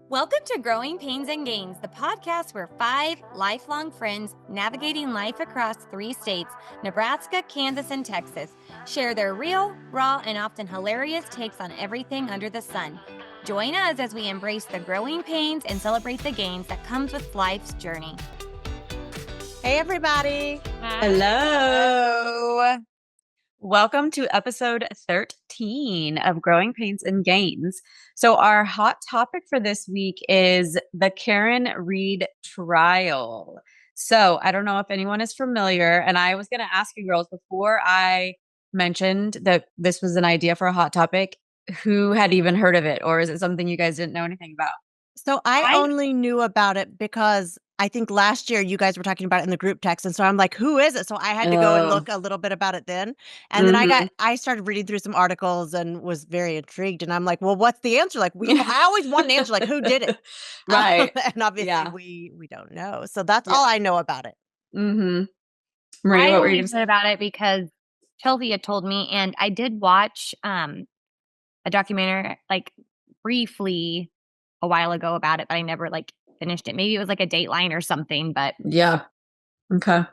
Welcome to Growing Pains and Gains, the podcast where five lifelong friends navigating life across three states, Nebraska, Kansas, and Texas, share their real, raw, and often hilarious takes on everything under the sun. Join us as we embrace the growing pains and celebrate the gains that comes with life's journey. Hey, everybody. Hi. Hello. Welcome to episode 13 of Growing Pains and Gains. So our hot topic for this week is the Karen Reed trial. So I don't know if anyone is familiar, and I was going to ask you girls before I mentioned that this was an idea for a hot topic, who had even heard of it, or is it something you guys didn't know anything about? So I only knew about it because I think last year you guys were talking about it in the group text. And so I'm like, who is it? So I had to go and look a little bit about it then. And then I started reading through some articles and was very intrigued. And I'm like, well, what's the answer? Like, I always want an answer, like, who did it? Right. And obviously we don't know. So that's all I know about it. Mm-hmm. Maria, I what were you only going to say heard about it because Chelsea had told me, and I did watch a documentary, like, briefly a while ago about it, but I never, finished it. Maybe it was, like, a Dateline or something, but Yeah. Okay.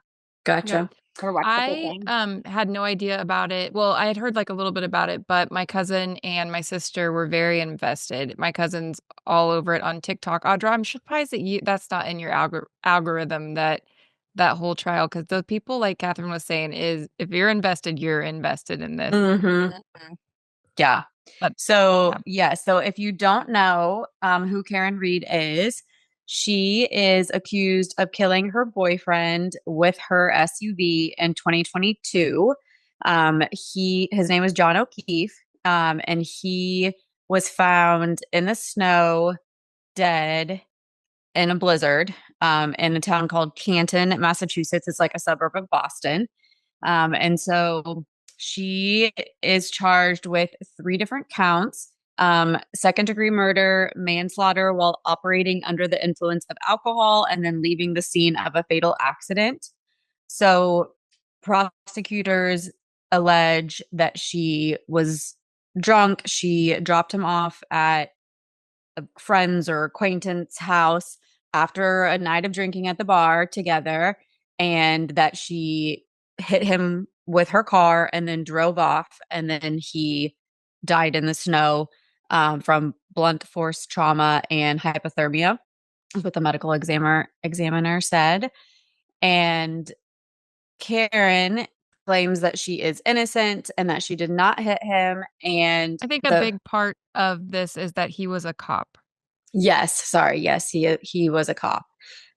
Gotcha. I had no idea about it. Well, I had heard like a little bit about it, but my cousin and my sister were very invested. My cousin's all over it on TikTok. Audra, I'm surprised that that's not in your algorithm, that whole trial, because the people, like Kathryn was saying, is if you're invested in this. Mm-hmm. Yeah. So if you don't know who Karen Reed is, she is accused of killing her boyfriend with her SUV in 2022. His name was John O'Keefe, and he was found in the snow, dead in a blizzard, in a town called Canton, Massachusetts. It's like a suburb of Boston. And so she is charged with 3 different counts: second-degree murder, manslaughter while operating under the influence of alcohol, and then leaving the scene of a fatal accident. So prosecutors allege that she was drunk. She dropped him off at a friend's or acquaintance house after a night of drinking at the bar together, and that she hit him with her car and then drove off, and then he died in the snow from blunt force trauma and hypothermia, is what the medical examiner said. And Karen claims that she is innocent and that she did not hit him. And I think a big part of this is that he was a cop. Yes, he was a cop.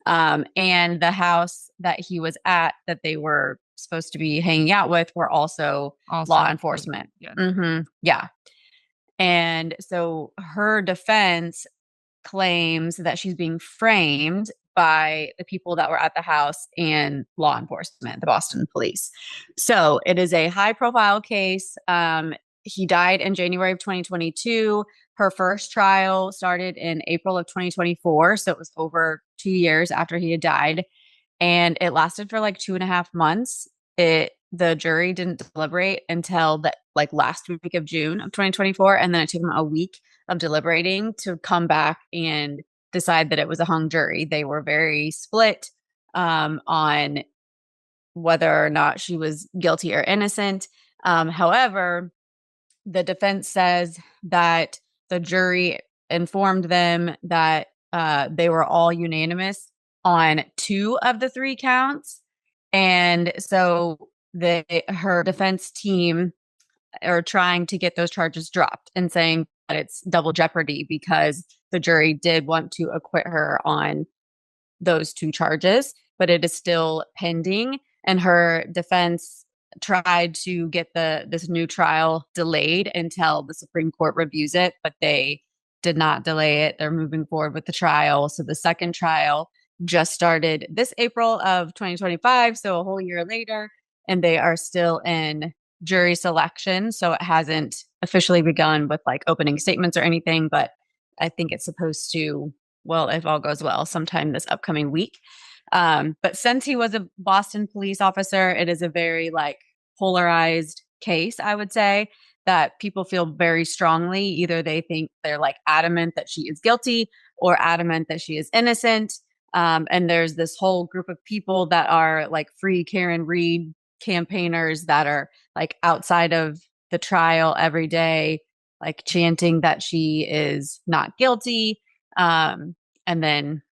And the house that he was at, that they were supposed to be hanging out with, were also law enforcement. Yeah. Mm-hmm. Yeah. And so her defense claims that she's being framed by the people that were at the house and law enforcement, the Boston police. So it is a high profile case. He died in January of 2022. Her first trial started in April of 2024. So it was over 2 years after he had died. And it lasted for like 2.5 months. The jury didn't deliberate until last week of June of 2024. And then it took them a week of deliberating to come back and decide that it was a hung jury. They were very split on whether or not she was guilty or innocent. However, the defense says that the jury informed them that they were all unanimous on 2 of the 3 counts. And so her defense team are trying to get those charges dropped and saying that it's double jeopardy because the jury did want to acquit her on those 2 charges, but it is still pending. And her defense tried to get this new trial delayed until the Supreme Court reviews it, but they did not delay it. They're moving forward with the trial. So the second trial just started this April of 2025, so a whole year later, and they are still in jury selection. So it hasn't officially begun with opening statements or anything, but I think it's supposed to, well, if all goes well, sometime this upcoming week. But since he was a Boston police officer, it is a very polarized case, I would say. that people feel very strongly. Either they think they're like adamant that she is guilty or adamant that she is innocent. And there's this whole group of people that are like free Karen Read campaigners that are like outside of the trial every day, like chanting that she is not guilty. And then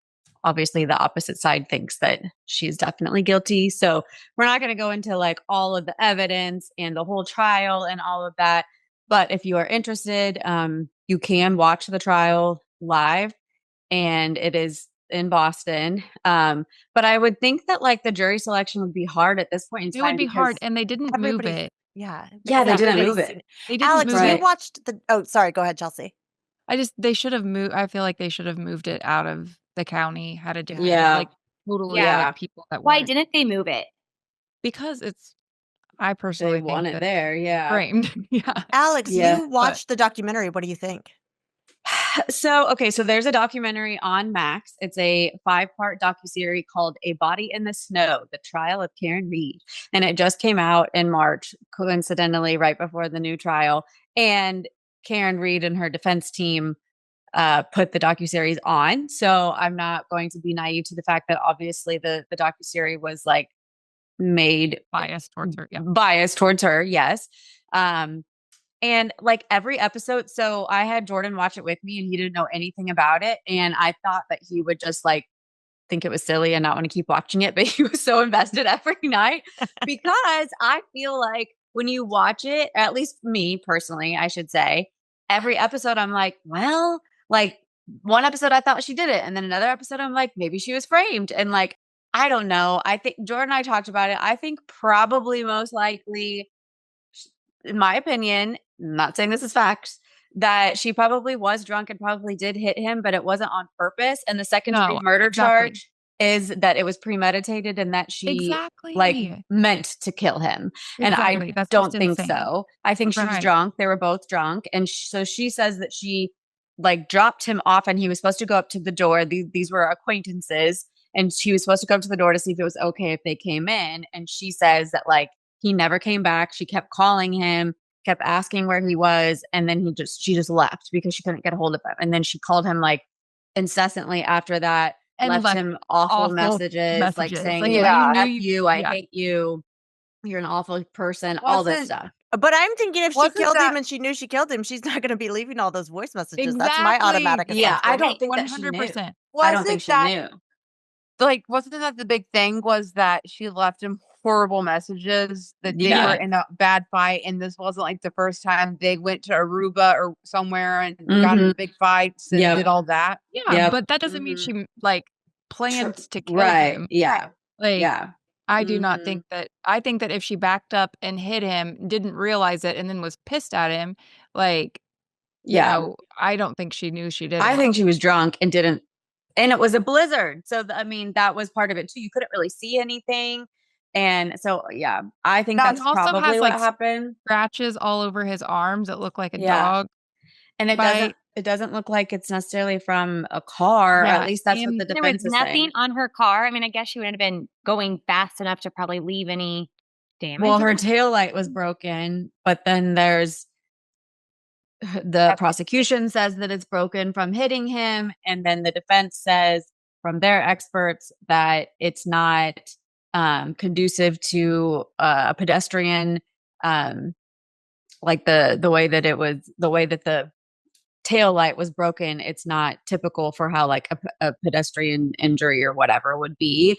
obviously the opposite side thinks that she's definitely guilty. So we're not going to go into like all of the evidence and the whole trial and all of that. But if you are interested, you can watch the trial live, and it is in Boston. But I would think that like the jury selection would be hard at this point in It time would be hard, because and they didn't move everybody's it. yeah. yeah, they because didn't everybody's move seen it. They didn't Alex, move you Right. it. watched the sorry, go ahead, Chelsea. They should have moved. I feel like they should have moved it out of the county, had a different, Yeah. like totally Yeah. like people that Why weren't. didn't they move it? Because I They personally want think it that there. Yeah. framed. Yeah. Alex, Yeah. you watched the documentary. What do you think? So, okay, so there's a documentary on Max. It's a 5-part docuseries called A Body in the Snow, The Trial of Karen Read. And it just came out in March, coincidentally, right before the new trial. And Karen Read and her defense team put the docuseries on. So I'm not going to be naive to the fact that obviously the docuseries was like made Biased towards her. Yeah. biased towards her, yes. And like every episode, so I had Jordan watch it with me and he didn't know anything about it. And I thought that he would just like think it was silly and not want to keep watching it, but he was so invested every night because I feel like when you watch it, at least me personally, I should say, every episode I'm like, well, like one episode I thought she did it. And then another episode I'm like, maybe she was framed. And like, I don't know. I think Jordan and I talked about it. I think probably most likely, in my opinion, I'm not saying this is facts, that she probably was drunk and probably did hit him, but it wasn't on purpose. And the second degree No, murder exactly. charge is that it was premeditated and that she Exactly. like meant to kill him. And Exactly. I That's don't just think insane. so. I think she's Right. drunk. They were both drunk. And so she says that she like dropped him off and he was supposed to go up to the door. These were acquaintances. And she was supposed to go up to the door to see if it was okay if they came in. And she says that like he never came back. She kept calling him, kept asking where he was, and then she just left because she couldn't get a hold of him. And then she called him like incessantly after that, And left him awful awful messages like saying, Like, like, you F knew you, I yeah. hate you, you're an awful person, all this Wasn't stuff. But I'm thinking if she Wasn't killed him that- and she knew she killed him, she's not going to be leaving all those voice messages. That's my Exactly. automatic Yeah, assumption. I don't think that she knew. 100%. I don't think she that knew. like wasn't that the big thing was that she left him horrible messages that they Yeah. were in a bad fight, and this wasn't like the first time they went to Aruba or somewhere and got in big fights and Yep. did all that. Yeah, Yep. but that doesn't mean she like planned to kill Right. him. Yeah. Like Yeah. I do not think that. I think that if she backed up and hit him, didn't realize it, and then was pissed at him, like, you Yeah. know, I don't think she knew she did I it. think she was drunk and didn't. And it was a blizzard. So, I mean, that was part of it too. You couldn't really see anything. And so, yeah, I think Now, that's he also has, probably what like, happened. Scratches all over his arms that look like a Yeah. dog. And it bite. doesn't look like it's necessarily from a car. Yeah, At least that's what and the There was defense is nothing saying. on her car. I mean, I guess she wouldn't have been going fast enough to probably leave any damage. Well, her or- tail light was broken, but then there's the prosecution says that it's broken from hitting him. And then the defense says from their experts that it's not conducive to a pedestrian, like the way that the tail light was broken. It's not typical for how like a pedestrian injury or whatever would be.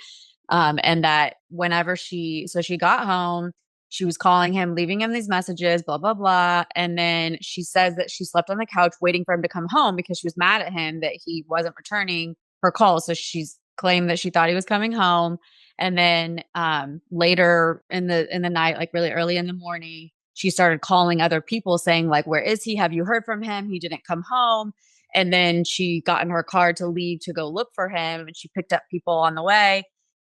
And that whenever she got home, she was calling him, leaving him these messages, blah, blah, blah. And then she says that she slept on the couch waiting for him to come home because she was mad at him that he wasn't returning her calls. So she's claimed that she thought he was coming home. And then later in the night, like really early in the morning, she started calling other people saying like, where is he? Have you heard from him? He didn't come home. And then she got in her car to leave to go look for him. And she picked up people on the way.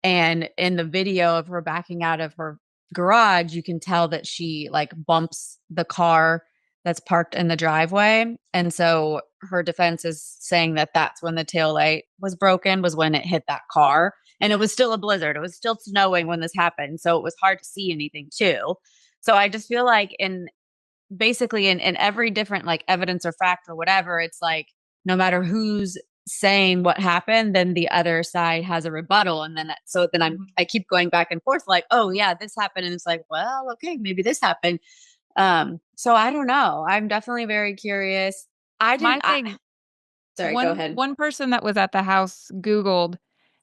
And in the video of her backing out of her garage, you can tell that she like bumps the car that's parked in the driveway. And so her defense is saying that that's when the tail light was broken, was when it hit that car. And it was still a blizzard. It was still snowing when this happened. So it was hard to see anything too. So I just feel like basically in every different like evidence or fact or whatever, it's like no matter who's saying what happened, then the other side has a rebuttal. And then I keep going back and forth like, oh yeah, this happened. And it's like, well, okay, maybe this happened. So I don't know. I'm definitely very curious. Sorry, go ahead. One person that was at the house Googled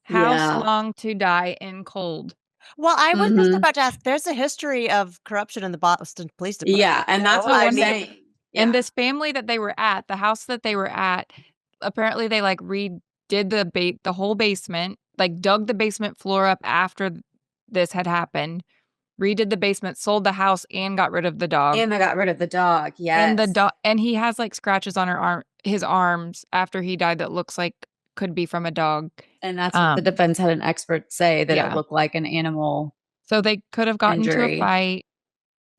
house long to die in cold. Well, I was just about to ask, there's a history of corruption in the Boston Police Department. Yeah, and that's what I'm saying. And this family that they were at, the house that they were at, apparently they like redid the whole basement, like dug the basement floor up after this had happened, redid the basement, sold the house, and got rid of the dog. And they got rid of the dog. Yes. And the dog, and he has like scratches on his arms after he died that looks like could be from a dog. And that's what the defense had an expert say, that it looked like an animal. So they could have gotten into a fight.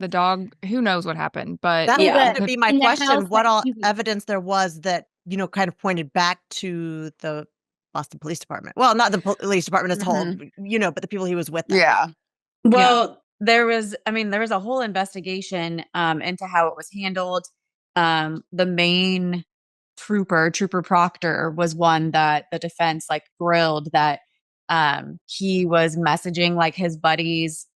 The dog, who knows what happened, but that would be my question. What all evidence there was that, kind of pointed back to the Boston Police Department? Well, not the police department as a whole, but the people he was with. Yeah. Well, there was a whole investigation into how it was handled. The main trooper Proctor, was one that the defense like grilled, that he was messaging like his buddies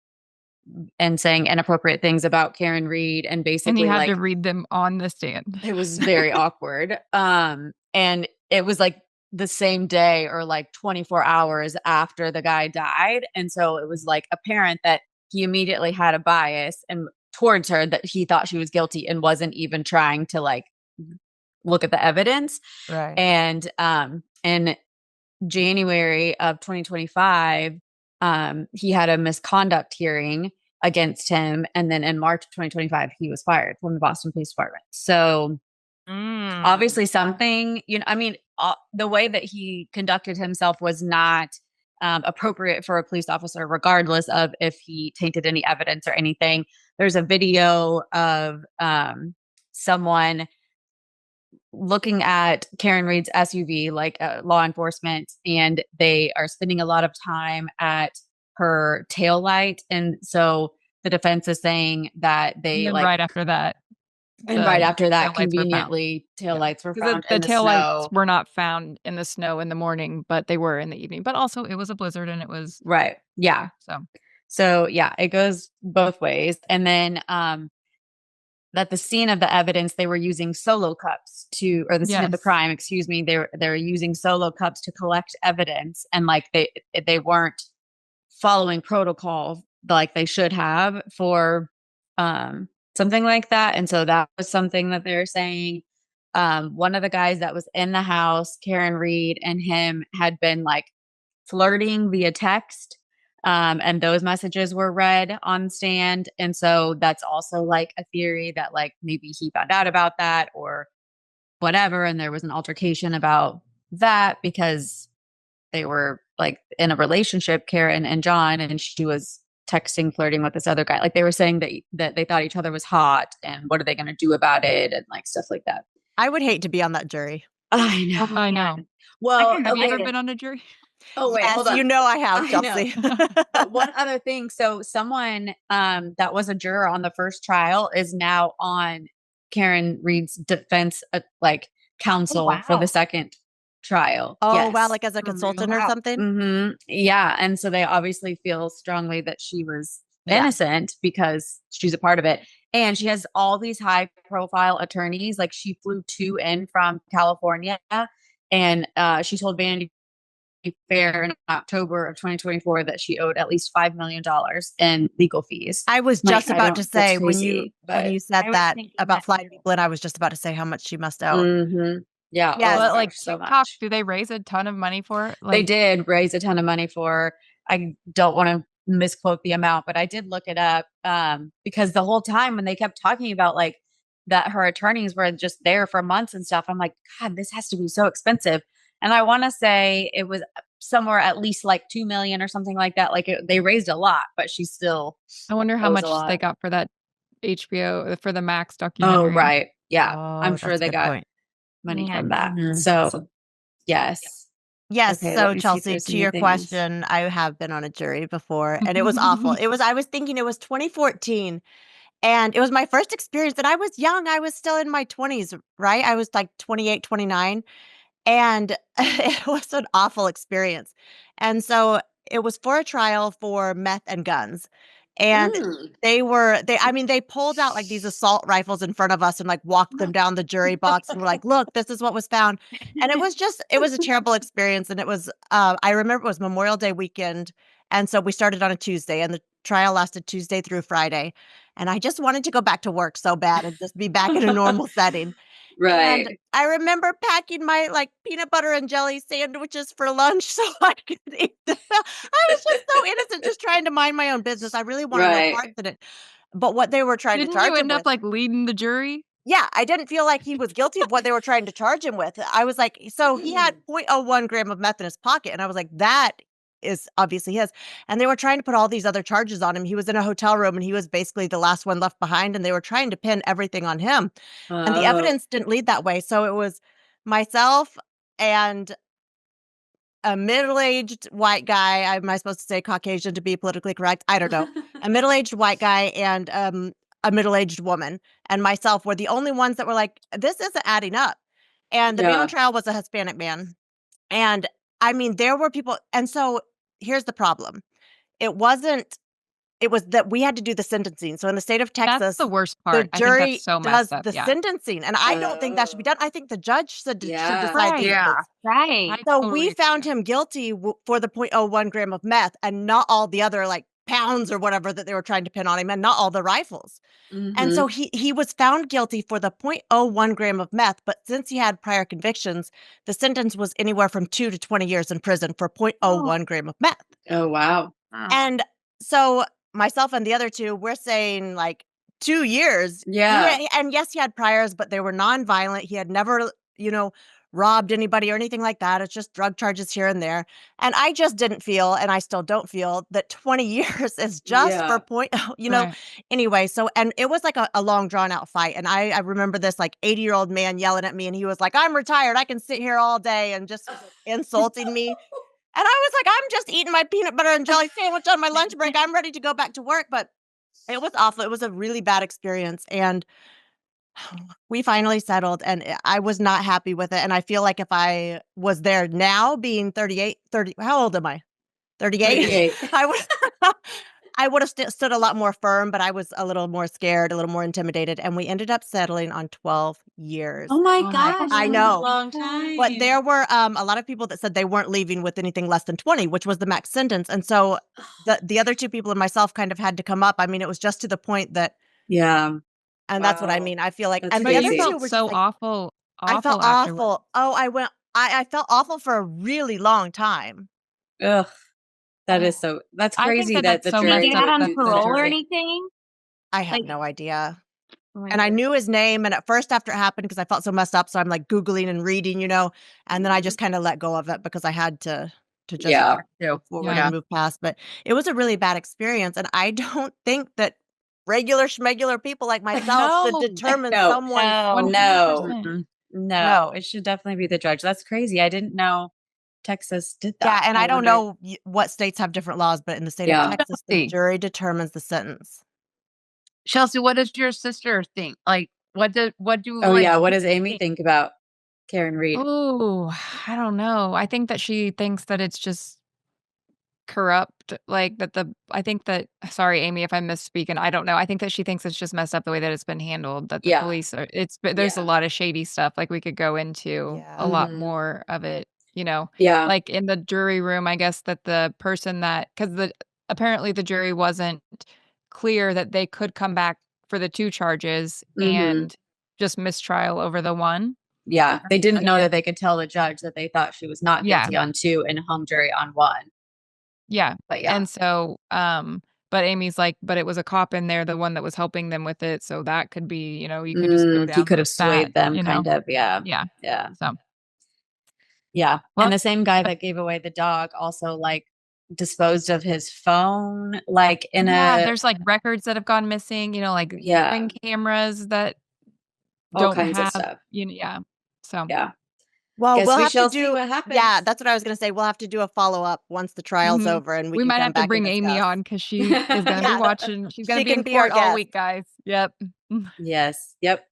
and saying inappropriate things about Karen Reed, and basically he had to read them on the stand. It was very awkward. And it was like the same day or like 24 hours after the guy died. And so it was like apparent that he immediately had a bias and towards her, that he thought she was guilty and wasn't even trying to like look at the evidence. Right. And in January of 2025, he had a misconduct hearing against him. And then in March of 2025, he was fired from the Boston Police Department. So obviously something, the way that he conducted himself was not appropriate for a police officer, regardless of if he tainted any evidence or anything. There's a video of someone looking at Karen Reed's SUV, like law enforcement, and they are spending a lot of time at her tail light. And so the defense is saying that they right after that, conveniently taillights were found the taillights were not found in the snow in the morning, but they were in the evening. But also it was a blizzard and it was right. Yeah. So yeah, it goes both ways. And then that the scene of the evidence, they were using solo cups scene of the crime, excuse me, they're using solo cups to collect evidence, and like they weren't following protocol like they should have for something like that. And so that was something that they're saying. One of the guys that was in the house, Karen Reed and him had been like flirting via text. And those messages were read on stand. And so that's also like a theory that like maybe he found out about that or whatever. And there was an altercation about that because they were like in a relationship, Karen and John, and she was texting, flirting with this other guy. Like they were saying that they thought each other was hot and what are they going to do about it? And like stuff like that. I would hate to be on that jury. I know. Well, have you ever been on a jury? Oh, wait, hold on. I have, Chelsea. One other thing. So someone that was a juror on the first trial is now on Karen Reed's defense counsel for the second trial. Oh, yes. Wow. Like as a consultant or something? Mm-hmm. Yeah. And so they obviously feel strongly that she was innocent because she's a part of it. And she has all these high profile attorneys. Like she flew 2 in from California, and she told Vanity Fair in October of 2024 that she owed at least $5 million in legal fees. I was just about to say when you said that about flying people in, I was just about to say how much she must owe. Mm-hmm. Yeah. But like so much. Do they raise a ton of money for it? They did raise a ton of money for. I don't want to misquote the amount, but I did look it up because the whole time when they kept talking about like that her attorneys were just there for months and stuff, I'm like, God, this has to be so expensive. And I want to say it was somewhere at least like 2 million or something like that. Like they raised a lot, but she still. I wonder how much they got for that HBO for the Max documentary. Oh, right. Yeah. I'm sure they got money from that. Mm-hmm. So yes. Yes. Okay, so Chelsea, to your question, I have been on a jury before and it was awful. I was thinking it was 2014 And it was my first experience. And I was young. I was still in my 20s, right? I was like 28, 29. And it was an awful experience. And so it was for a trial for meth and guns. And they pulled out like these assault rifles in front of us and like walked them down the jury box and were like, look, this is what was found. And it was a terrible experience. And it was, I remember it was Memorial Day weekend. And so we started on a Tuesday and the trial lasted Tuesday through Friday. And I just wanted to go back to work so bad and just be back in a normal setting. Right. And I remember packing my like peanut butter and jelly sandwiches for lunch so I could eat them. I was just so innocent, just trying to mind my own business. I really wanted no parts in it. But what they were trying to Didn't charge you him end up with, like leading the jury? yeah, I didn't feel like he was guilty of what they were trying to charge him with. I was like, so he had 0.01 gram of meth in his pocket. And I was like, that is obviously his. And they were trying to put all these other charges on him. He was in a hotel room and he was basically the last one left behind. And they were trying to pin everything on him. And the evidence didn't lead that way. So it was myself and a middle-aged white guy. Am I supposed to say Caucasian to be politically correct? I don't know. A middle-aged white guy and a middle-aged woman and myself were the only ones that were like, this isn't adding up. And the man on trial was a Hispanic man. And I mean, there were people. And so here's the problem. It was that we had to do the sentencing. So in the state of Texas, That's the worst the part. I think jury that's so does messed up. the Yeah. sentencing. And I don't think that should be done. I think the judge should decide the sentence. Right. So totally we agree. found him guilty for the 0.01 gram of meth and not all the other like pounds or whatever that they were trying to pin on him and not all the rifles. And so he was found guilty for the 0.01 gram of meth. But since he had prior convictions, the sentence was anywhere from 2 to 20 years in prison for 0.01 gram of meth. Oh, wow. And so myself and the other two, we're saying like 2 years. Yeah. And yes, he had priors, but they were nonviolent. He had never, robbed anybody or anything like that. It's just drug charges here and there. And I just didn't feel, and I still don't feel, that 20 years is just for Right. anyway. So, and it was like a long drawn out fight. And I remember this like 80-year-old man yelling at me and he was like, I'm retired. I can sit here all day and just insulting me. And I was like, I'm just eating my peanut butter and jelly sandwich on my lunch break. I'm ready to go back to work. But it was awful. It was a really bad experience. And we finally settled and I was not happy with it. And I feel like if I was there now being 30, how old am I? 38? I would have stood a lot more firm, but I was a little more scared, a little more intimidated. And we ended up settling on 12 years. Oh my gosh. I know. That's a long time. But there were a lot of people that said they weren't leaving with anything less than 20, which was the max sentence. And so the other two people and myself kind of had to come up. I mean, it was just to the point that, and that's what I mean. I feel like, That's and But the you other two felt were so just like, awful I felt afterwards. awful. Oh, I felt awful for a really long time. Ugh. That's I crazy think that that's the so jury messed Did you up get on that parole or jury. anything? I have Like- no idea. And I knew his name. And at first, after it happened, because I felt so messed up, so I'm like Googling and reading, and then I just kind of let go of it because I had to just go forward and move past. But it was a really bad experience. And I don't think that regular schmegular people like myself should determine someone's. No, it should definitely be the judge. That's crazy. I didn't know Texas did that. Yeah, and I don't know what states have different laws, but in the state of Texas, the jury determines the sentence. Chelsea, what does your sister think? Like, what do what does Amy think about Karen Reed? Oh, I don't know. I think that she thinks that it's just corrupt. Like sorry, Amy, if I'm misspeaking, I don't know. I think that she thinks it's just messed up the way that it's been handled, that the police are, there's a lot of shady stuff. Like we could go into a lot more of it, like in the jury room, I guess that the person because apparently the jury wasn't clear that they could come back for the 2 charges and just mistrial over the one. Yeah, they didn't know that they could tell the judge that they thought she was not guilty on 2 and hung jury on 1. Yeah. But and so but Amy's like, but it was a cop in there, the one that was helping them with it, so that could be, you could just go down. He could have swayed them, kind of. Yeah. So yeah. And the same guy that gave away the dog also like disposed of his phone, like there's like records that have gone missing, like ring cameras that all don't kinds have, of stuff. So Well, Guess we'll we have to shall see do. what happens. Yeah, that's what I was going to say. We'll have to do a follow-up once the trial's over, and we We can might come have to back bring and Amy discuss. on because she is going to be Yeah, watching. She's going she to be can in be our court all guest. week, guys. Yep. Yes. Yep.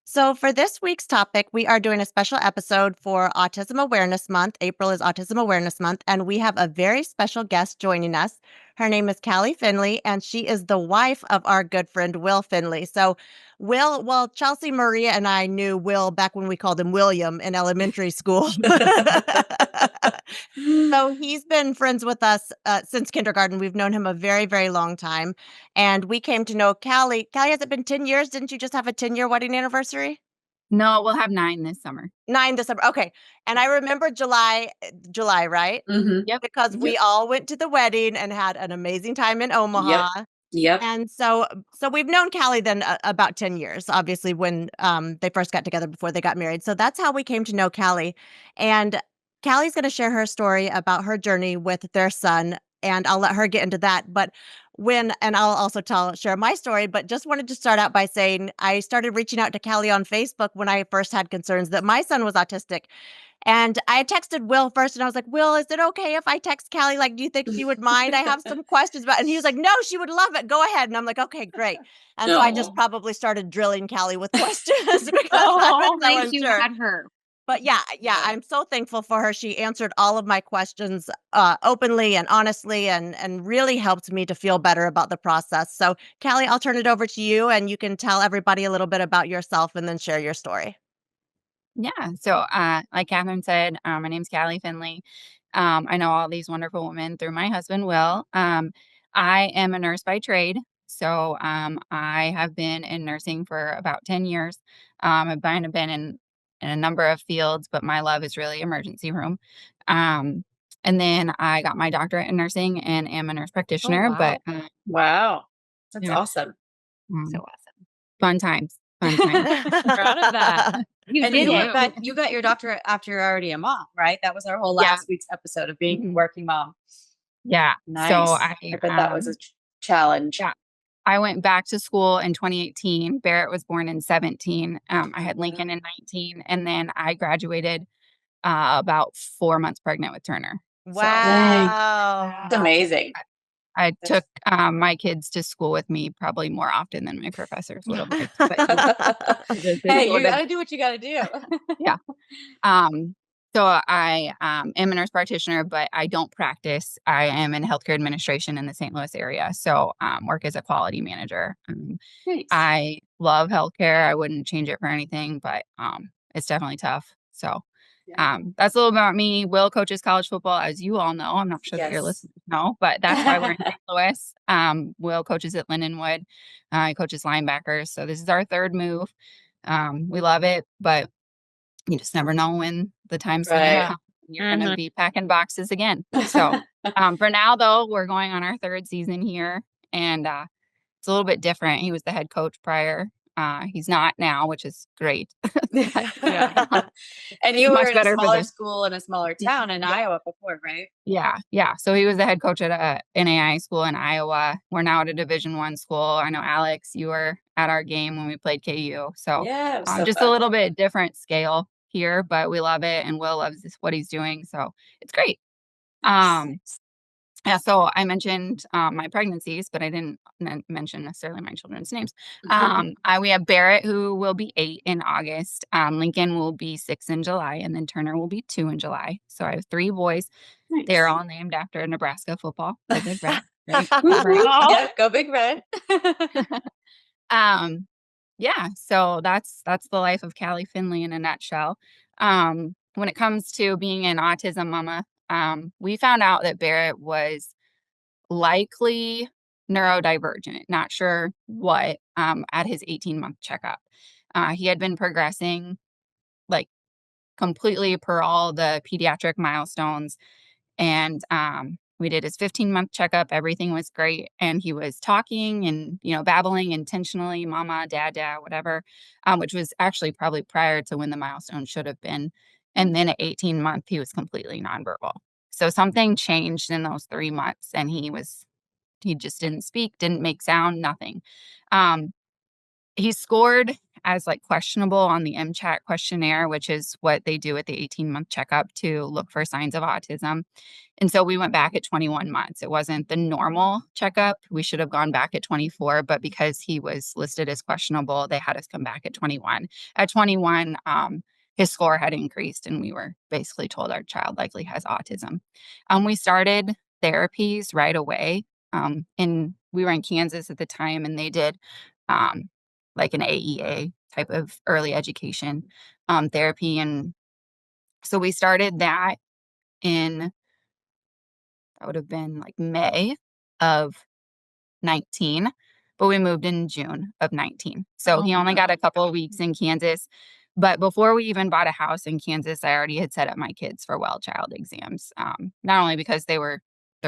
So, for this week's topic, we are doing a special episode for Autism Awareness Month. April is Autism Awareness Month, and we have a very special guest joining us. Her name is Kallie Finley, and she is the wife of our good friend Will Finley. So, well, Chelsea, Maria, and I knew Will back when we called him William in elementary school. So, he's been friends with us since kindergarten. We've known him a very, very long time. And we came to know Kallie. Kallie, has it been 10 years? Didn't you just have a 10-year wedding anniversary? No, we'll have 9 this summer. 9 December. Okay. And I remember July, right? Yep. Because we all went to the wedding and had an amazing time in Omaha. Yep. And so we've known Kallie then about 10 years, obviously, when they first got together before they got married. So that's how we came to know Kallie. And Callie's going to share her story about her journey with their son, and I'll let her get into that. But and I'll also share my story, but just wanted to start out by saying I started reaching out to Kallie on Facebook when I first had concerns that my son was autistic. And I texted Will first, and I was like, Will, is it okay if I text Kallie? Like, do you think she would mind? I have some questions about it. And he was like, no, she would love it. Go ahead. And I'm like, okay, great. And so I just probably started drilling Kallie with questions because I was so Nice you unsure. had her. But yeah, I'm so thankful for her. She answered all of my questions openly and honestly, and really helped me to feel better about the process. So, Kallie, I'll turn it over to you, and you can tell everybody a little bit about yourself and then share your story. Yeah. So, like Kathryn said, my name's Kallie Finley. I know all these wonderful women through my husband, Will. I am a nurse by trade. So, I have been in nursing for about 10 years. I've kind of been in a number of fields, but my love is really emergency room. And then I got my doctorate in nursing and am a nurse practitioner. wow. But Wow. That's Yeah. awesome. so awesome. fun times. Fun times. Proud of that. You And did you, it. you got your doctorate after you're already a mom, right? That was our whole Yeah. last week's episode of being a Mhm. working mom. Yeah. Nice. So I bet that was a challenge. Yeah. I went back to school in 2018. Barrett was born in 17. I had Lincoln in 19, and then I graduated about 4 months pregnant with Turner. Wow. It's amazing. I took my kids to school with me probably more often than my professors would have liked. But Hey, you got to do what you got to do. Yeah. So I am a nurse practitioner, but I don't practice. I am in healthcare administration in the St. Louis area. So work as a quality manager. Nice. I love healthcare. I wouldn't change it for anything, but it's definitely tough. So that's a little about me. Will coaches college football, as you all know. I'm not sure that your listeners know, but that's why we're in St. Louis. Will coaches at Lindenwood. He coaches linebackers. So this is our third move. We love it, but you just never know when the time's going to come. You're going to be packing boxes again. So for now, though, we're going on our third season here, and it's a little bit different. He was the head coach prior. He's not now, which is great. And you were Much in a better for smaller them. school in a smaller town in Iowa before, right? Yeah. So he was the head coach at a NAI school in Iowa. We're now at a Division I school. I know, Alex, you were at our game when we played KU. So Yeah, it was so just fun. a little bit different scale here, but we love it, and Will loves what he's doing. So it's great. Yeah, so I mentioned my pregnancies, but I didn't mention necessarily my children's names. We have Barrett, who will be 8 in August. Lincoln will be 6 in July, and then Turner will be 2 in July. So I have 3 boys. Nice. They're all named after Nebraska football. Go Big Red. Yeah, go Big Red. Yeah, so that's the life of Kallie Finley in a nutshell. When it comes to being an autism mama, we found out that Barrett was likely neurodivergent, not sure what, at his 18-month checkup. He had been progressing like completely per all the pediatric milestones. And we did his 15-month checkup. Everything was great. And he was talking and, babbling intentionally, mama, dad, whatever, which was actually probably prior to when the milestone should have been. And then at 18 months, he was completely nonverbal. So something changed in those 3 months, and he just didn't speak, didn't make sound, nothing. He scored as like questionable on the MCHAT questionnaire, which is what they do at the 18-month checkup to look for signs of autism. And so we went back at 21 months. It wasn't the normal checkup. We should have gone back at 24, but because he was listed as questionable, they had us come back at 21. At 21, his score had increased, and we were basically told our child likely has autism. We started therapies right away. And we were in Kansas at the time, and they did like an AEA type of early education therapy. And so we started that that would have been like May of 19, but we moved in June of 19. So he only got a couple of weeks in Kansas. But before we even bought a house in Kansas, I already had set up my kids for well child exams. Not only because their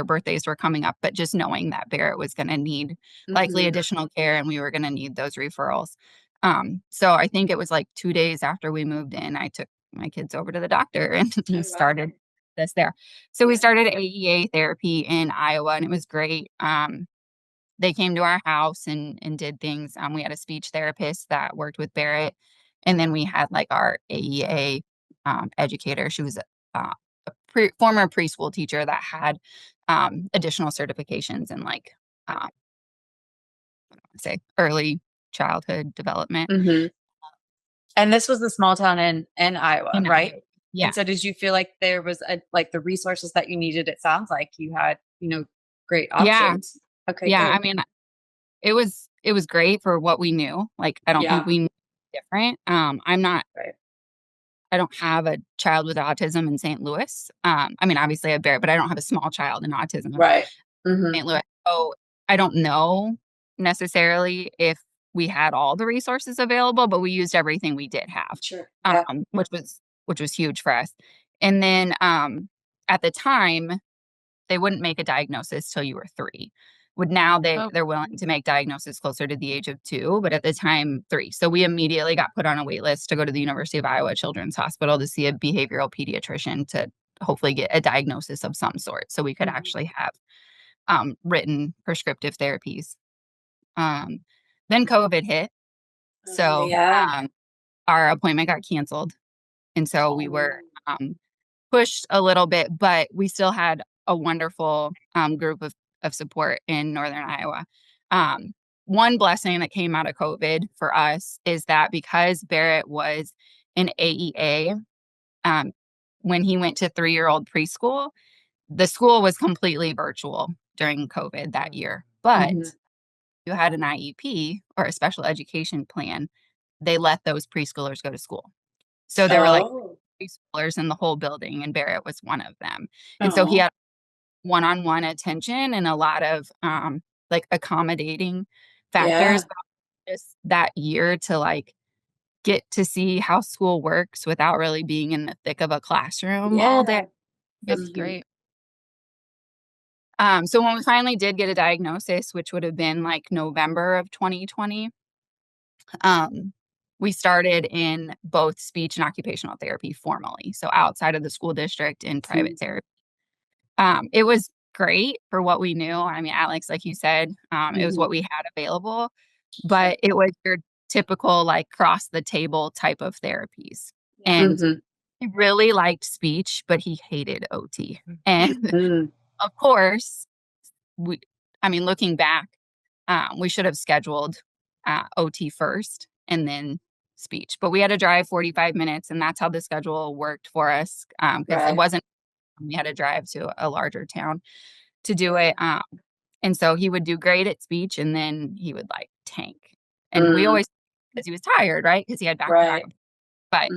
birthdays were coming up, but just knowing that Barrett was going to need likely additional care, and we were going to need those referrals. So I think it was like 2 days after we moved in, I took my kids over to the doctor and started this there. So we started AEA therapy in Iowa, and it was great. They came to our house and did things. We had a speech therapist that worked with Barrett. And then we had like our AEA educator. She was a former preschool teacher that had additional certifications in like, early childhood development. And this was the small town in Iowa, right? Iowa. Yeah. And so did you feel like there was like the resources that you needed? It sounds like you had, great options. Okay. Yeah. Good. I mean, it was great for what we knew. Like, I don't think we knew different. I'm not, Right. I don't have a child with autism in St. Louis. I mean, obviously I have Barrett, but I don't have a small child in autism Right. in St. Louis. So I don't know necessarily if we had all the resources available, but we used everything we did have. Sure. Yeah. Which was huge for us. And then at the time, they wouldn't make a diagnosis till you were 3. Now they're willing to make diagnosis closer to the age of 2, but at the time 3. So we immediately got put on a wait list to go to the University of Iowa Children's Hospital to see a behavioral pediatrician to hopefully get a diagnosis of some sort, so we could actually have written prescriptive therapies. Then COVID hit, so our appointment got canceled, and so we were pushed a little bit, but we still had a wonderful group of support in Northern Iowa. One blessing that came out of COVID for us is that because Barrett was an AEA, when he went to 3-year-old preschool, the school was completely virtual during COVID that year. But you had an IEP or a special education plan, they let those preschoolers go to school. So there were like preschoolers in the whole building, and Barrett was one of them. And so he had one-on-one attention and a lot of like accommodating factors just that year to like get to see how school works without really being in the thick of a classroom all day. That's great. So when we finally did get a diagnosis, which would have been like November of 2020, we started in both speech and occupational therapy formally. So outside of the school district in private therapy. It was great for what we knew. I mean, Alex, like you said, it was what we had available, but it was your typical like cross the table type of therapies. And he really liked speech, but he hated OT. And of course, looking back, we should have scheduled OT first and then speech, but we had to drive 45 minutes, and that's how the schedule worked for us because it wasn't. We had to drive to a larger town to do it. And so he would do great at speech, and then he would like tank. And we always, because he was tired, right? Because he had back to back.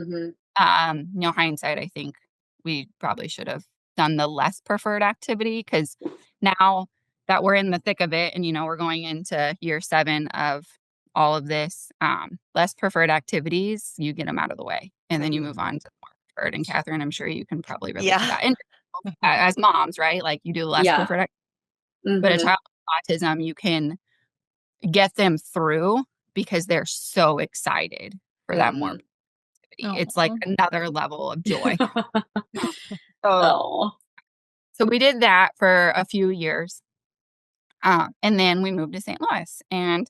But, hindsight, I think we probably should have done the less preferred activity, because now that we're in the thick of it and, we're going into year 7 of all of this, less preferred activities, you get them out of the way, and then you move on to more preferred. And Kathryn, I'm sure you can probably relate to that. And as moms, right? Like you do less preferred activities. But a child with autism, you can get them through because they're so excited for that more activity. It's like another level of joy. So we did that for a few years. And then we moved to St. Louis, and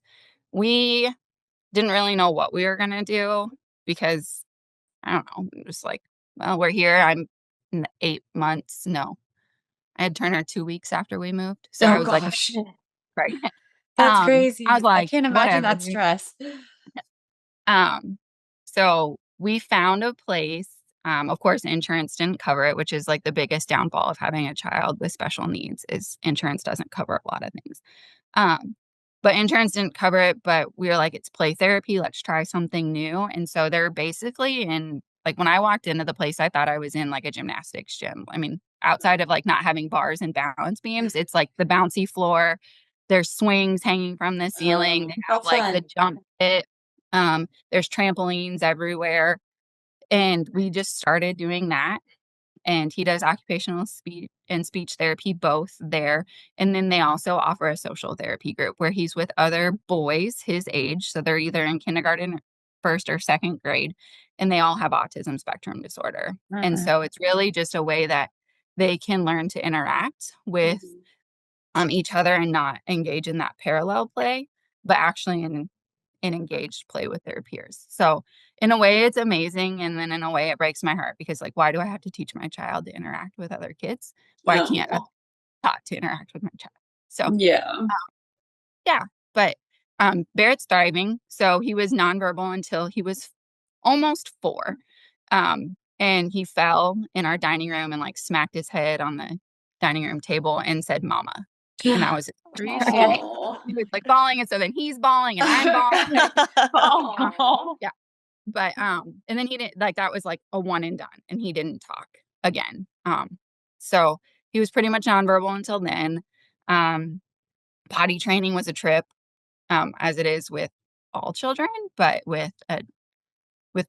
we didn't really know what we were going to do because I don't know, just like, well, we're here. I'm in the 8 months. No, I had Turner 2 weeks after we moved. So I was like, pregnant. That's crazy. I was I like, can't imagine whatever. that stress. So we found a place. Of course, insurance didn't cover it, which is like the biggest downfall of having a child with special needs is insurance doesn't cover a lot of things. But insurance didn't cover it, but we were like, it's play therapy. Let's try something new. And so they're basically in, like, when I walked into the place, I thought I was in like a gymnastics gym. I mean, outside of like not having bars and balance beams, it's like the bouncy floor. There's swings hanging from the ceiling. They have like the jump pit. There's trampolines everywhere. And we just started doing that. And he does occupational speech therapy both there. And then they also offer a social therapy group where he's with other boys his age. So they're either in kindergarten, first or second grade, and they all have autism spectrum disorder. And so it's really just a way that they can learn to interact with each other and not engage in that parallel play, but actually in engaged play with their peers. So in a way it's amazing. And then in a way it breaks my heart because like, why do I have to teach my child to interact with other kids? Why can't I be taught to interact with my child? So yeah, but Barrett's thriving. So he was nonverbal until he was almost 4. And he fell in our dining room and like smacked his head on the dining room table and said mama. And that was Are you he serious? was like bawling, and so then he's bawling and I'm bawling. Yeah. But and then he didn't, like, that was like a one and done, and he didn't talk again. So he was pretty much nonverbal until then. Potty training was a trip, as it is with all children, but with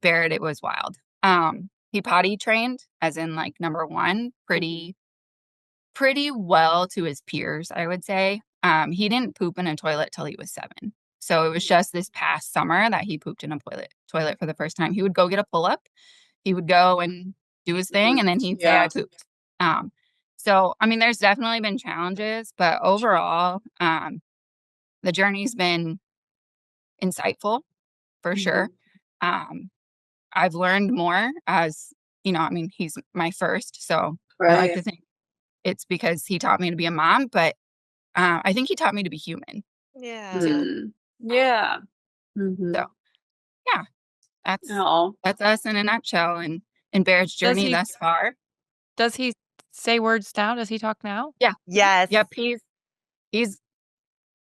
Barrett it was wild. He potty trained, as in like number 1, pretty well to his peers, I would say. He didn't poop in a toilet till he was 7. So it was just this past summer that he pooped in a toilet for the first time. He would go get a pull-up. He would go and do his thing, and then he'd say, I pooped. So, I mean, there's definitely been challenges, but overall, the journey's been insightful for sure. I've learned more as, I mean, he's my first, so I like to think it's because he taught me to be a mom, but I think he taught me to be human. Yeah. Too. Yeah. So yeah, that's us in a nutshell, and Barrett's journey thus far. Does he say words now? Does he talk now? Yeah. Yes. Yep. He's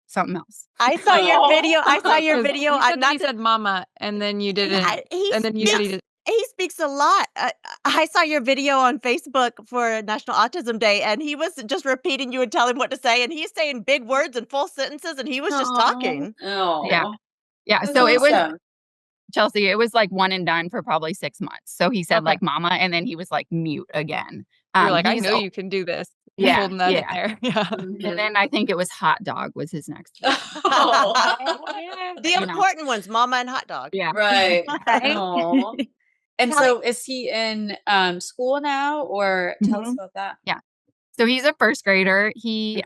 something else. I saw your video. You said he said mama, and then you didn't. And then you said he did. He speaks a lot. I saw your video on Facebook for National Autism Day, and he was just repeating you and telling him what to say, and he's saying big words and full sentences, and he was just talking. Yeah. So it was, Chelsea, it was like one and done for probably 6 months. So he said like mama, and then he was like mute again. You're like, I know you can do this. Yeah. Holding that in there. Yeah. And then I think it was hot dog was his next one. The important ones, mama and hot dog. Yeah. Right. And so is he in school now, or tell us about that? Yeah. So he's a first grader. He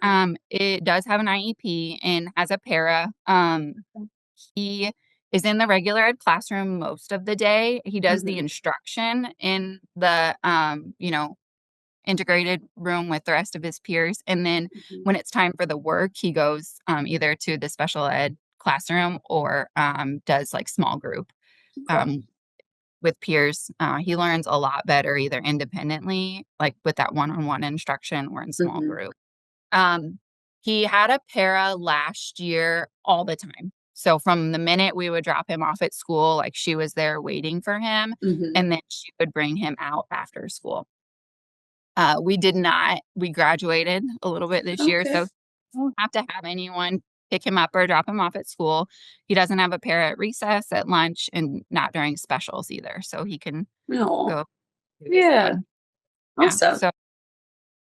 it does have an IEP and has a para. He is in the regular ed classroom most of the day. He does the instruction in the integrated room with the rest of his peers. And then when it's time for the work, he goes either to the special ed classroom or does like small group with peers. He learns a lot better either independently, like with that one-on-one instruction, or in small group. He had a para last year all the time. So from the minute we would drop him off at school, like she was there waiting for him, and then she would bring him out after school. We did not. We graduated a little bit this year, so we don't have to have anyone pick him up or drop him off at school. He doesn't have a para at recess, at lunch, and not during specials either. So he can go. Yeah. Awesome. So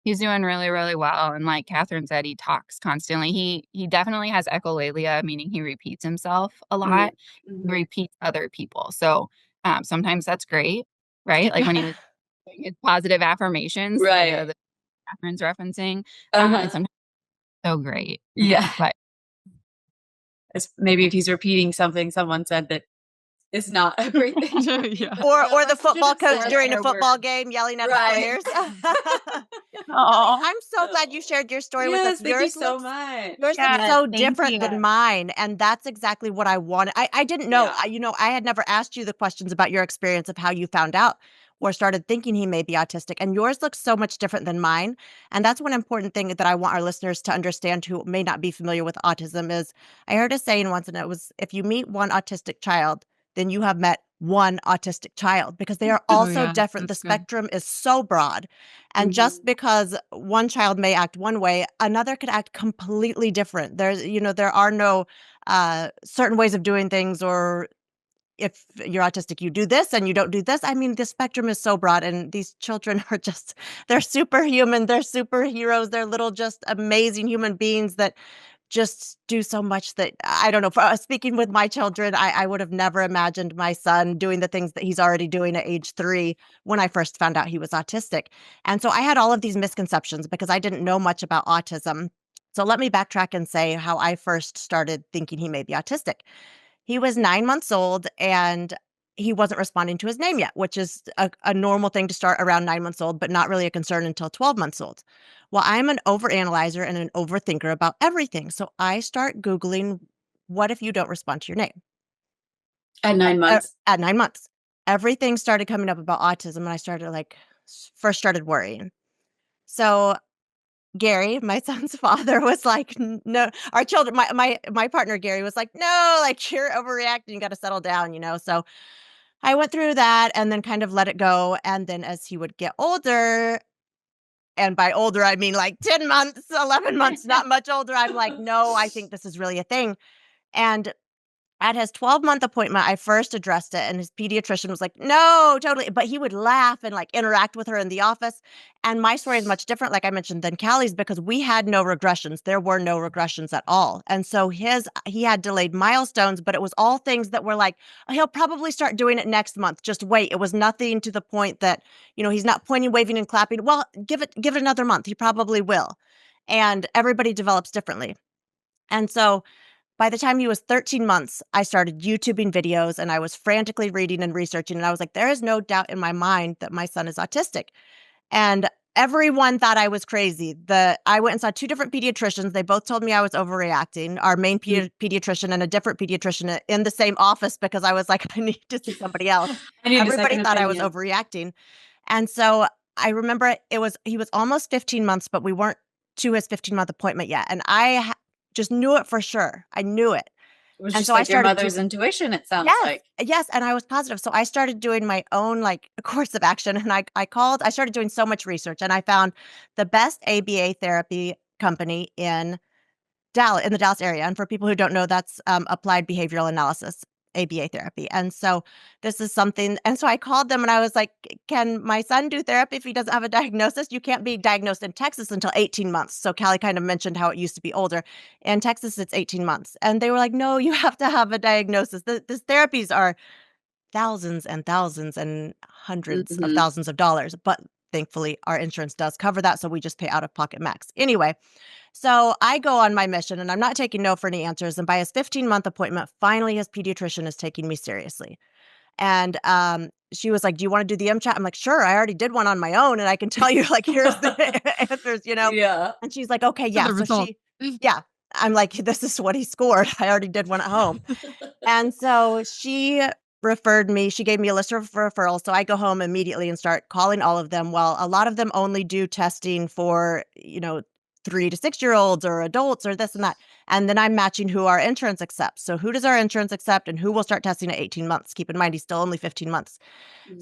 he's doing really, really well. And like Kathryn said, he talks constantly. He definitely has echolalia, meaning he repeats himself a lot. He repeats other people. So sometimes that's great, right? Like when he was doing his positive affirmations, that Kathryn's referencing. And sometimes it's so great. Yeah. But maybe if he's repeating something someone said that is not a great thing. Yeah. Or the football Should've coach said during a their football word. game yelling at Right. his players. Oh, I'm so glad you shared your story with Yes, us. thank you so much. Yours looks yes, so thank different you. than mine, and that's exactly what I wanted. I didn't know. Yeah. I had never asked you the questions about your experience of how you found out or started thinking he may be autistic, and yours looks so much different than mine. And that's one important thing that I want our listeners to understand who may not be familiar with autism is I heard a saying once, and it was, if you meet one autistic child, then you have met one autistic child because they are all Oh, so yeah, different. The that's good. spectrum is so broad. And just because one child may act one way, another could act completely different. There are no certain ways of doing things, or if you're autistic, you do this and you don't do this. I mean, the spectrum is so broad, and these children are just, they're superhuman. They're superheroes. They're little, just amazing human beings that just do so much that I don't know. Speaking with my children, I would have never imagined my son doing the things that he's already doing at age 3 when I first found out he was autistic. And so I had all of these misconceptions because I didn't know much about autism. So let me backtrack and say how I first started thinking he may be autistic. He was 9 months old and he wasn't responding to his name yet, which is a normal thing to start around 9 months old, but not really a concern until 12 months old. Well, I'm an overanalyzer and an overthinker about everything. So I start Googling, what if you don't respond to your name? At 9 months. At 9 months. Everything started coming up about autism, and I first started worrying. So Gary, my son's father, was like, no, our children, my partner, Gary, was like, no, like, you're overreacting. You got to settle down. So I went through that and then kind of let it go. And then as he would get older, and by older, I mean like 10 months, 11 months, not much older, I'm like, no, I think this is really a thing. And at his 12-month appointment, I first addressed it, and his pediatrician was like, no, totally. But he would laugh and like interact with her in the office. And my story is much different, like I mentioned, than Callie's, because we had no regressions. There were no regressions at all. And so he had delayed milestones, but it was all things that were like, he'll probably start doing it next month. Just wait. It was nothing to the point that, he's not pointing, waving, and clapping. Well, give it another month. He probably will. And everybody develops differently. And so by the time he was 13 months, I started YouTubing videos, and I was frantically reading and researching. And I was like, there is no doubt in my mind that my son is autistic. And everyone thought I was crazy. I went and saw 2 different pediatricians. They both told me I was overreacting, our main pediatrician and a different pediatrician in the same office, because I was like, I need to see somebody else. I need a Everybody second thought I was opinion. overreacting. And so I remember he was almost 15 months, but we weren't to his 15-month appointment yet. And I just knew it for sure. I knew it. It was And just so I like your started mother's intuition, it sounds Yes, like. yes, and I was positive. So I started doing my own course of action, and I started doing so much research, and I found the best ABA therapy company in the Dallas area. And for people who don't know, that's applied behavioral analysis, ABA therapy. And so this is something. And so I called them and I was like, can my son do therapy if he doesn't have a diagnosis? You can't be diagnosed in Texas until 18 months. So Kallie kind of mentioned how it used to be older. In Texas, it's 18 months. And they were like, no, you have to have a diagnosis. These therapies are thousands and thousands and hundreds of thousands of dollars. But thankfully, our insurance does cover that. So we just pay out of pocket max. Anyway, so I go on my mission, and I'm not taking no for any answers. And by his 15-month appointment, finally his pediatrician is taking me seriously. And she was like, do you want to do the MChat? I'm like, sure, I already did one on my own, and I can tell you, like, here's the answers. Yeah. And she's like, okay, So yeah. the result. Yeah. I'm like, this is what he scored. I already did one at home. And so she gave me a list of referrals. So I go home immediately and start calling all of them. Well, a lot of them only do testing for, 3 to 6-year-olds or adults or this and that. And then I'm matching who our insurance accepts. So who does our insurance accept and who will start testing at 18 months? Keep in mind, he's still only 15 months.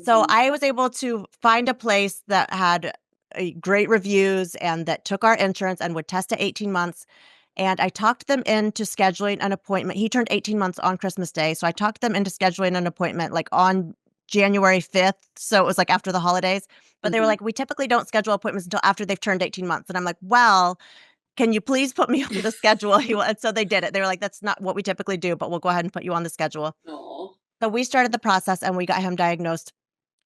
So I was able to find a place that had great reviews and that took our insurance and would test at 18 months. And I talked them into scheduling an appointment. He turned 18 months on Christmas Day. So I talked them into scheduling an appointment like on January 5th. So it was like after the holidays. But they were like, we typically don't schedule appointments until after they've turned 18 months. And I'm like, well, can you please put me on the schedule? And so they did it. They were like, that's not what we typically do, but we'll go ahead and put you on the schedule. Aww. So we started the process and we got him diagnosed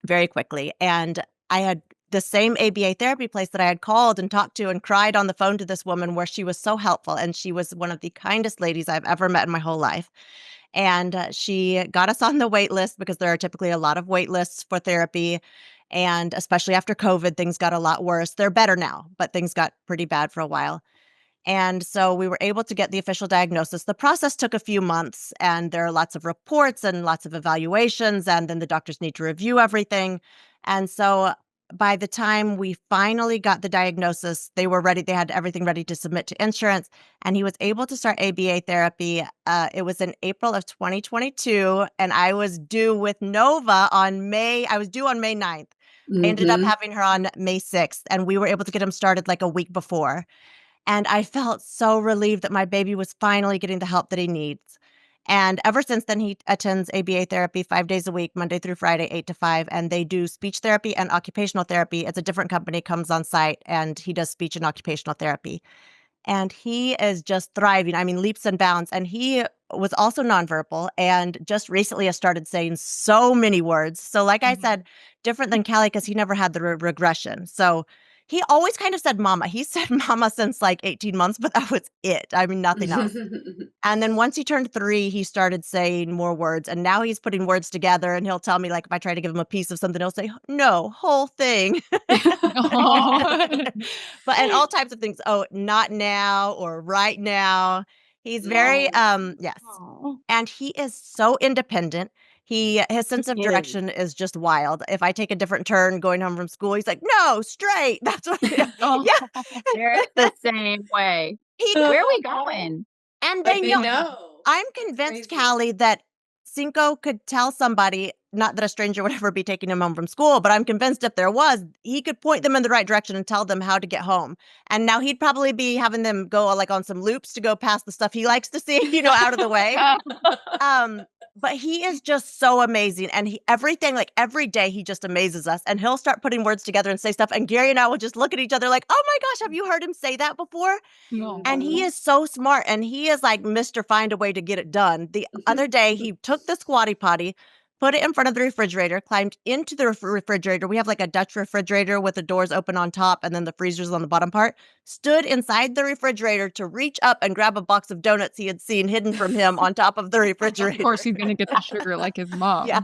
very quickly. And I had the same ABA therapy place that I had called and talked to and cried on the phone to this woman, where she was so helpful. And she was one of the kindest ladies I've ever met in my whole life. And she got us on the wait list, because there are typically a lot of wait lists for therapy. And especially after COVID, things got a lot worse. They're better now, but things got pretty bad for a while. And so we were able to get the official diagnosis. The process took a few months, and there are lots of reports and lots of evaluations, and then the doctors need to review everything. And so by the time we finally got the diagnosis, they were ready. They had everything ready to submit to insurance, and he was able to start ABA therapy. It was in April of 2022, and I was due with Nova on I was due on May 9th. I ended up having her on May 6th, and we were able to get him started like a week before. And I felt so relieved that my baby was finally getting the help that he needs. And ever since then, he attends ABA therapy 5 days a week, Monday through Friday, 8 to 5. And they do speech therapy and occupational therapy. It's a different company, comes on site, and he does speech and occupational therapy. And he is just thriving. I mean, leaps and bounds. And he was also nonverbal, and just recently has started saying so many words. So like I said, different than Kallie, because he never had the regression. So he always kind of said mama. He said mama since like 18 months, but that was it. I mean, nothing else. And then once he turned 3, he started saying more words. And now he's putting words together, and he'll tell me, like, if I try to give him a piece of something, he'll say, no, whole thing. But and all types of things. Oh, not now, or right now. He's very yes. And he is so independent. His sense of direction is just wild. If I take a different turn going home from school, he's like, no, straight. That's what yeah. They're the same way. Where are we going? And they know. I'm convinced, Kallie, that Cinco could tell somebody, not that a stranger would ever be taking him home from school, but I'm convinced if there was, he could point them in the right direction and tell them how to get home. And now he'd probably be having them go like on some loops to go past the stuff he likes to see, out of the way. But he is just so amazing. And everything, like every day, he just amazes us. And he'll start putting words together and say stuff. And Gary and I will just look at each other like, oh my gosh, have you heard him say that before? No. And he is so smart. And he is like Mr. Find a way to get it done. The other day, he took the squatty potty, put it in front of the refrigerator, climbed into the refrigerator. We have like a Dutch refrigerator with the doors open on top and then the freezers on the bottom part. Stood inside the refrigerator to reach up and grab a box of donuts he had seen hidden from him on top of the refrigerator. Of course, he's going to get the sugar like his mom. Yeah.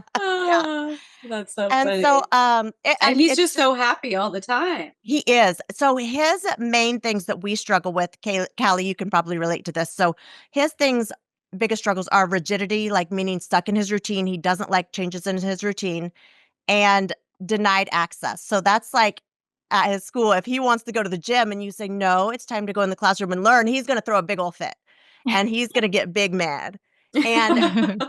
That's so And funny. so, and he's just so happy all the time. He is. So his main things that we struggle with, Kallie, you can probably relate to this. So his biggest struggles are rigidity, like meaning stuck in his routine. He doesn't like changes in his routine, and denied access. So that's like at his school, if he wants to go to the gym and you say, no, it's time to go in the classroom and learn, he's going to throw a big old fit, and he's going to get big mad. And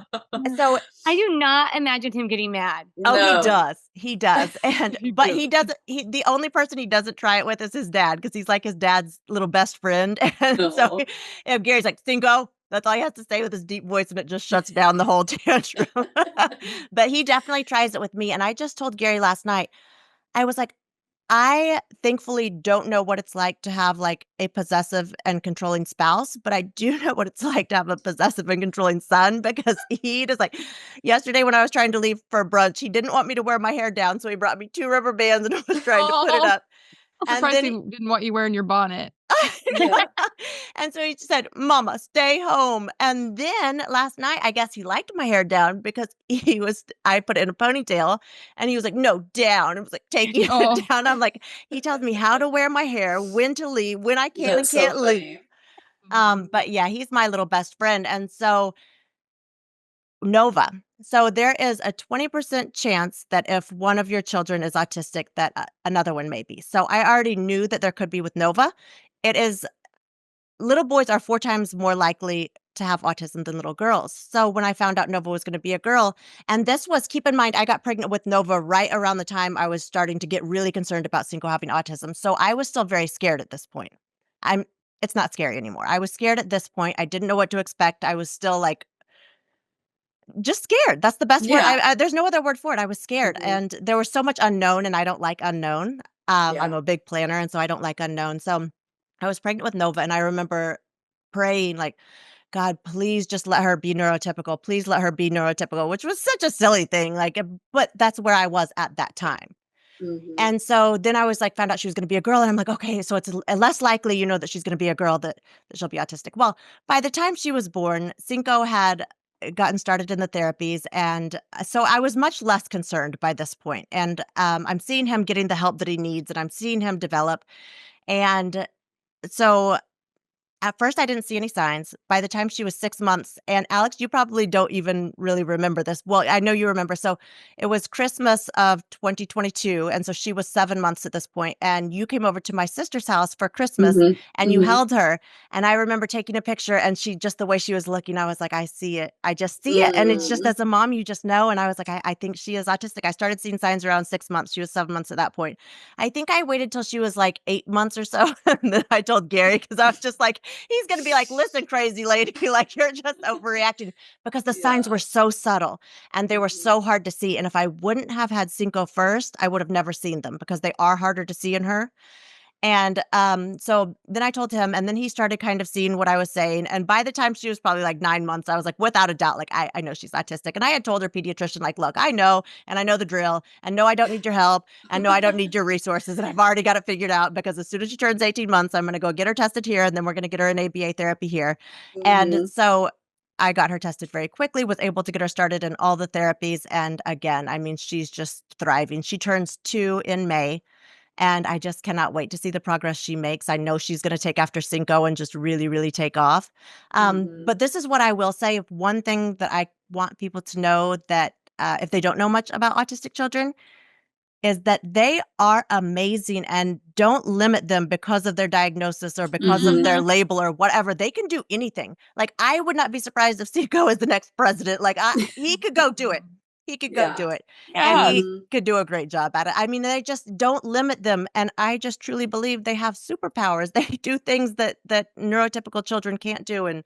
so I do not imagine him getting mad. Oh, no. He does. And but he doesn't. The only person he doesn't try it with is his dad, because he's like his dad's little best friend. And so if Gary's like, Cinco, that's all he has to say with his deep voice, and it just shuts down the whole tantrum. But he definitely tries it with me. And I just told Gary last night, I was like, I thankfully don't know what it's like to have like a possessive and controlling spouse, but I do know what it's like to have a possessive and controlling son, because he just like yesterday when I was trying to leave for brunch, he didn't want me to wear my hair down. So he brought me 2 rubber bands and was trying to put it up. I'm surprised he didn't want you wearing your bonnet. And so he said, Mama, stay home. And then last night, I guess he liked my hair down, because I put it in a ponytail, and he was like, no, down. It was like taking it down. I'm like, he tells me how to wear my hair, when to leave, when I can and can't leave. But yeah, he's my little best friend. And so Nova. So there is a 20% chance that if one of your children is autistic, that another one may be. So I already knew that there could be with Nova. Little boys are 4 times more likely to have autism than little girls. So when I found out Nova was going to be a girl, and this was, keep in mind, I got pregnant with Nova right around the time I was starting to get really concerned about Cinco having autism. So I was still very scared at this point. It's not scary anymore. I was scared at this point. I didn't know what to expect. I was still like, just scared. That's the best word. There's no other word for it. I was scared. And there was so much unknown, and I don't like unknown. I'm a big planner, and so I don't like unknown. So I was pregnant with Nova, and I remember praying like, God, please just let her be neurotypical. Please let her be neurotypical, which was such a silly thing. But that's where I was at that time. And so then I was like, found out she was going to be a girl. And I'm like, okay, so it's less likely, that she's going to be a girl, that she'll be autistic. Well, by the time she was born, Cinco had gotten started in the therapies. And so I was much less concerned by this point. And I'm seeing him getting the help that he needs, and I'm seeing him develop. And so at first, I didn't see any signs. By the time she was 6 months, and Alex, you probably don't even really remember this. Well, I know you remember. So it was Christmas of 2022, and so she was 7 months at this point, and you came over to my sister's house for Christmas, and you held her, and I remember taking a picture, and just the way she was looking, I was like, I see it. I just see it. And it's just, as a mom, you just know. And I was like, I think she is autistic. I started seeing signs around 6 months. She was 7 months at that point. I think I waited till she was like 8 months or so, and then I told Gary, because I was just like, he's going to be like, listen, crazy lady, like, you're just overreacting, because the signs were so subtle and they were so hard to see. And if I wouldn't have had Cinco first, I would have never seen them, because they are harder to see in her. And so then I told him, and then he started kind of seeing what I was saying. And by the time she was probably like 9 months, I was like, without a doubt, like, I know she's autistic. And I had told her pediatrician, like, look, I know, and I know the drill, and no, I don't need your help, and no, I don't need your resources, and I've already got it figured out, because as soon as she turns 18 months, I'm going to go get her tested here, and then we're going to get her an ABA therapy here. And so I got her tested very quickly, was able to get her started in all the therapies. And again, I mean, she's just thriving. She turns 2 in May. And I just cannot wait to see the progress she makes. I know she's going to take after Cinco and just really, really take off. But this is what I will say. One thing that I want people to know, that if they don't know much about autistic children, is that they are amazing, and don't limit them because of their diagnosis or because of their label or whatever. They can do anything. Like, I would not be surprised if Cinco is the next president. Like, he could go do it. He could go do it. And he could do a great job at it. I mean, they just don't limit them. And I just truly believe they have superpowers. They do things that neurotypical children can't do. And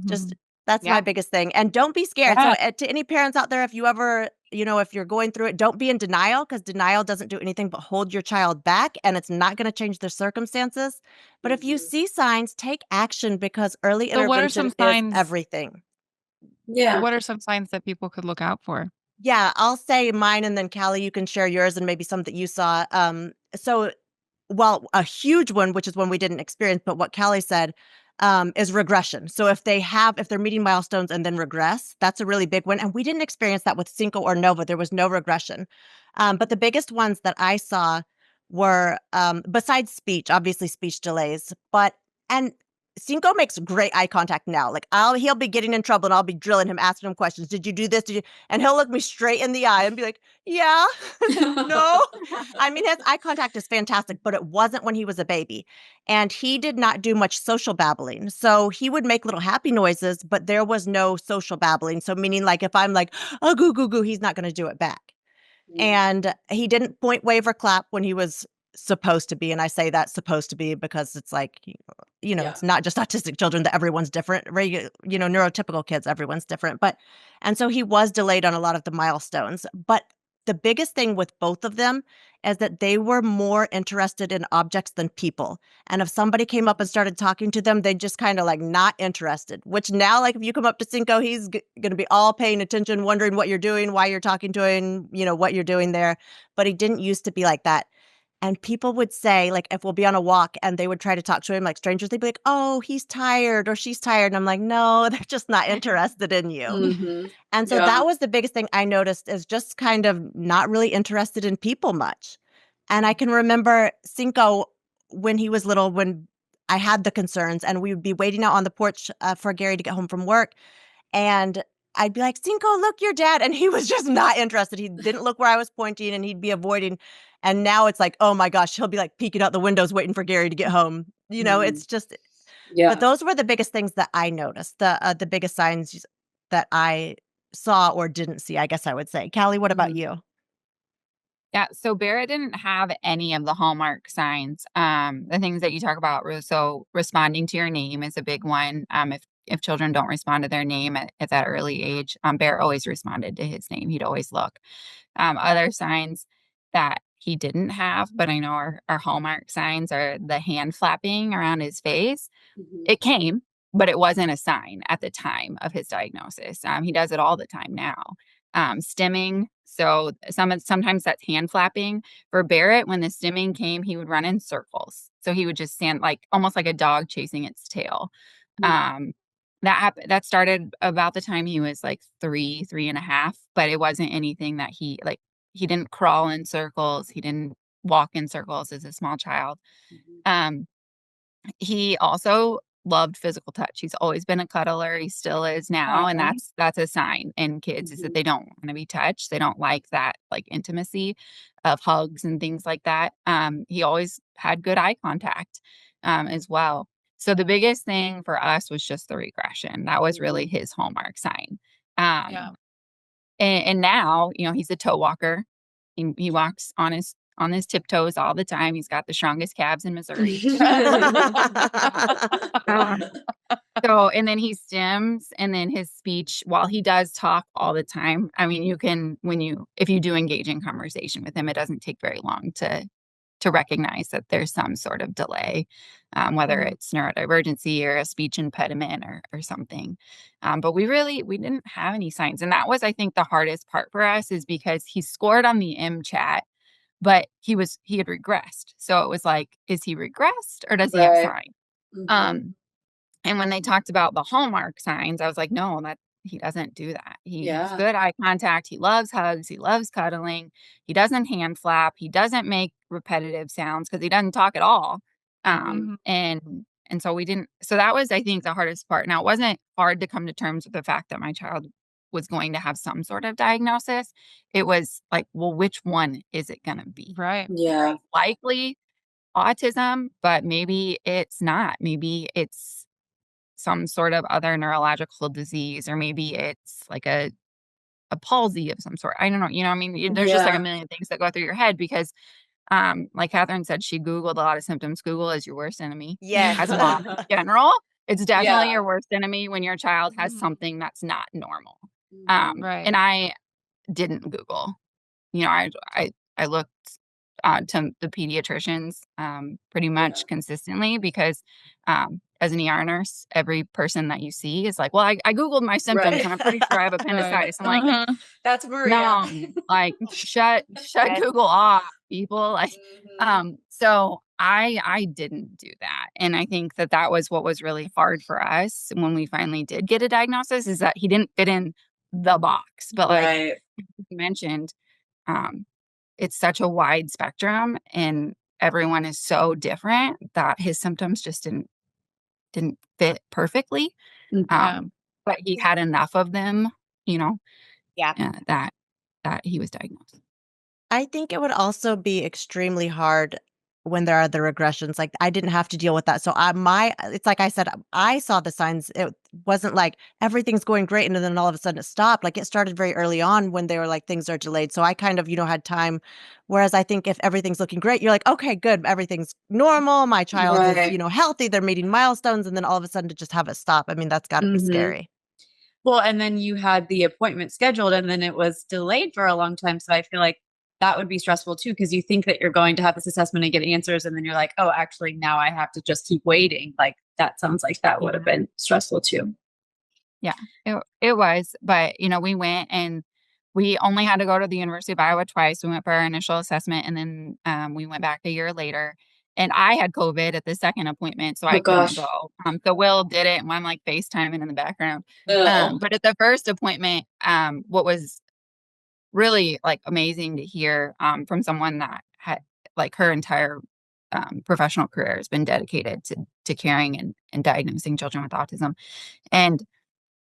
just, that's my biggest thing. And don't be scared. So to any parents out there, if you ever, if you're going through it, don't be in denial, because denial doesn't do anything but hold your child back, and it's not going to change their circumstances. But if you see signs, take action, because early intervention is everything. Yeah. What are some signs that people could look out for? Yeah, I'll say mine, and then Kallie, you can share yours and maybe some that you saw. Well, a huge one, which is one we didn't experience, but what Kallie said, is regression. So if they're meeting milestones and then regress, that's a really big one. And we didn't experience that with Cinco or Nova. There was no regression. But the biggest ones that I saw were, besides speech, obviously speech delays, and Cinco makes great eye contact now. Like, he'll be getting in trouble and I'll be drilling him, asking him questions. Did you do this? And he'll look me straight in the eye and be like, yeah, no. I mean, his eye contact is fantastic, but it wasn't when he was a baby. And he did not do much social babbling. So he would make little happy noises, but there was no social babbling. So meaning, like, if I'm like, oh, goo, goo, goo, he's not going to do it back. And he didn't point, wave, or clap when he was supposed to be. And I say that supposed to be because it's like, it's not just autistic children, that everyone's different. Neurotypical kids, everyone's different. And so he was delayed on a lot of the milestones. But the biggest thing with both of them is that they were more interested in objects than people. And if somebody came up and started talking to them, they just kind of like not interested, which now, like, if you come up to Cinco, he's going to be all paying attention, wondering what you're doing, why you're talking to him, what you're doing there. But he didn't used to be like that. And people would say, like, if we'll be on a walk and they would try to talk to him, like strangers, they'd be like, oh, he's tired or she's tired. And I'm like, no, they're just not interested in you. And so that was the biggest thing I noticed, is just kind of not really interested in people much. And I can remember Cinco, when he was little, when I had the concerns, and we would be waiting out on the porch for Gary to get home from work. And I'd be like, Cinco, look, your dad. And he was just not interested. He didn't look where I was pointing, and he'd be avoiding. And now it's like, oh my gosh, he'll be like peeking out the windows waiting for Gary to get home. It's just, but those were the biggest things that I noticed, the biggest signs that I saw or didn't see, I guess I would say. Kallie, what about you? Yeah, so Barrett didn't have any of the hallmark signs. The things that you talk about, so responding to your name is a big one. If children don't respond to their name at that early age, Barrett always responded to his name. He'd always look. Other signs that he didn't have, but I know our hallmark signs, are the hand flapping around his face. It came, but it wasn't a sign at the time of his diagnosis. He does it all the time now. Stimming. So sometimes that's hand flapping. For Barrett, when the stimming came, he would run in circles. So he would just stand like almost like a dog chasing its tail. That started about the time he was like 3.5, but it wasn't anything that he didn't crawl in circles. He didn't walk in circles as a small child. He also loved physical touch. He's always been a cuddler. He still is now. And that's a sign in kids is that they don't want to be touched. They don't like that like intimacy of hugs and things like that. He always had good eye contact as well. So the biggest thing for us was just the regression. That was really his hallmark sign. And now, he's a toe walker. He walks on his tiptoes all the time. He's got the strongest calves in Missouri. And then he stims, and then his speech, while he does talk all the time, I mean, if you do engage in conversation with him, it doesn't take very long to recognize that there's some sort of delay, whether it's neurodivergency or a speech impediment or something. But we didn't have any signs. And that was, I think, the hardest part for us, is because he scored on the MChat, but he had regressed. So it was like, is he regressed or does he have signs? And when they talked about the hallmark signs, I was like, no, that he doesn't do that. He has good eye contact. He loves hugs. He loves cuddling. He doesn't hand flap. He doesn't make repetitive sounds because he doesn't talk at all. And so so that was, I think, the hardest part. Now, it wasn't hard to come to terms with the fact that my child was going to have some sort of diagnosis. It was like, well, which one is it going to be? Right. Yeah. Likely autism, but maybe it's not. Maybe it's some sort of other neurological disease, or maybe it's like a palsy of some sort. I don't know. I mean, there's just like a million things that go through your head because, like Kathryn said, she Googled a lot of symptoms. Google is your worst enemy. Yes. As a mom in general, it's definitely your worst enemy when your child has something that's not normal. Right. And I didn't Google. I looked to the pediatricians pretty much consistently because as an ER nurse, every person that you see is like, well, I Googled my symptoms and I'm pretty sure I have appendicitis. I'm like, that's Maria. No, like shut Google off, people. Like, so I didn't do that. And I think that was what was really hard for us when we finally did get a diagnosis, is that he didn't fit in the box. But like you mentioned, it's such a wide spectrum and everyone is so different that his symptoms just didn't fit perfectly. But he had enough of them, that he was diagnosed. I think it would also be extremely hard when there are the regressions. Like, I didn't have to deal with that. So it's like I said, I saw the signs. It wasn't like everything's going great and then all of a sudden it stopped. Like, it started very early on when they were like, things are delayed. So I kind of, had time. Whereas I think if everything's looking great, you're like, okay, good. Everything's normal. My child is, healthy. They're meeting milestones. And then all of a sudden to just have it stop. I mean, that's got to be scary. Well, and then you had the appointment scheduled and then it was delayed for a long time. So I feel like that would be stressful too, because you think that you're going to have this assessment and get answers. And then you're like, oh, actually, now I have to just keep waiting. Like, that sounds like that would have been stressful too. Yeah, it was. But, we went and we only had to go to the University of Iowa twice. We went for our initial assessment and then we went back a year later. And I had COVID at the second appointment, so I couldn't go. So Will did it, and I'm like FaceTiming in the background. But at the first appointment, what was really like amazing to hear from someone that had like her entire professional career has been dedicated to caring and diagnosing children with autism. And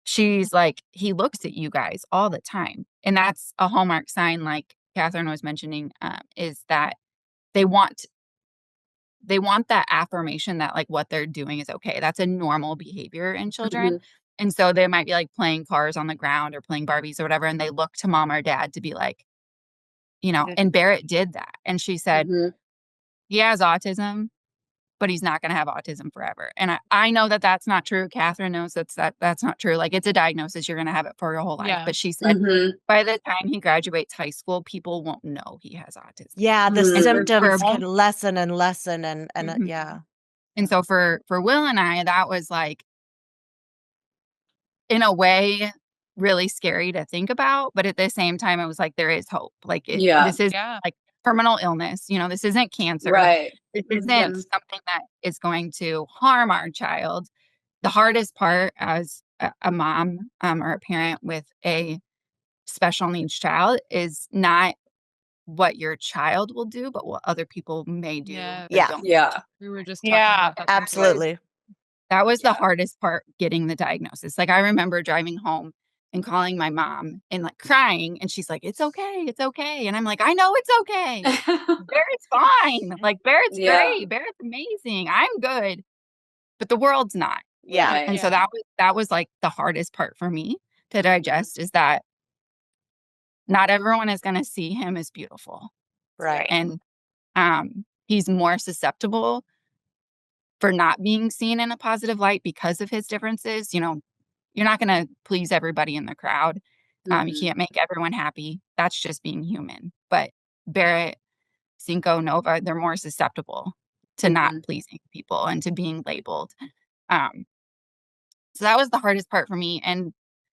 she's like, he looks at you guys all the time. And that's a hallmark sign, like Kathryn was mentioning, is that they want that affirmation that like what they're doing is okay. That's a normal behavior in children. And so they might be like playing cars on the ground or playing Barbies or whatever. And they look to mom or dad to be like, and Barrett did that. And she said, he has autism, but he's not going to have autism forever. And I know that that's not true. Kathryn knows that's not true. Like, it's a diagnosis. You're going to have it for your whole life. Yeah. But she said by the time he graduates high school, people won't know he has autism. Yeah, the symptoms can lessen and lessen. And yeah. And so for Will and I, that was like, in a way, really scary to think about. But at the same time, it was like, there is hope. Like this is Yeah. like terminal illness. This isn't cancer. Right. This isn't something that is going to harm our child. The hardest part as a mom or a parent with a special needs child is not what your child will do, but what other people may do. Yeah. Or Yeah. don't. Yeah. We were just talking Yeah, about that. Absolutely. That was the hardest part, getting the diagnosis. Like, I remember driving home and calling my mom and like crying, and she's like, "It's okay, it's okay." And I'm like, "I know it's okay. Barrett's fine. Like, Barrett's Yeah. great. Barrett's amazing. I'm good." But the world's not. Yeah. Right. And so that was like the hardest part for me to digest, is that not everyone is going to see him as beautiful. Right. And he's more susceptible for not being seen in a positive light because of his differences. You're not going to please everybody in the crowd. You can't make everyone happy. That's just being human. But Barrett, Cinco, Nova, they're more susceptible to not pleasing people and to being labeled. So that was the hardest part for me. And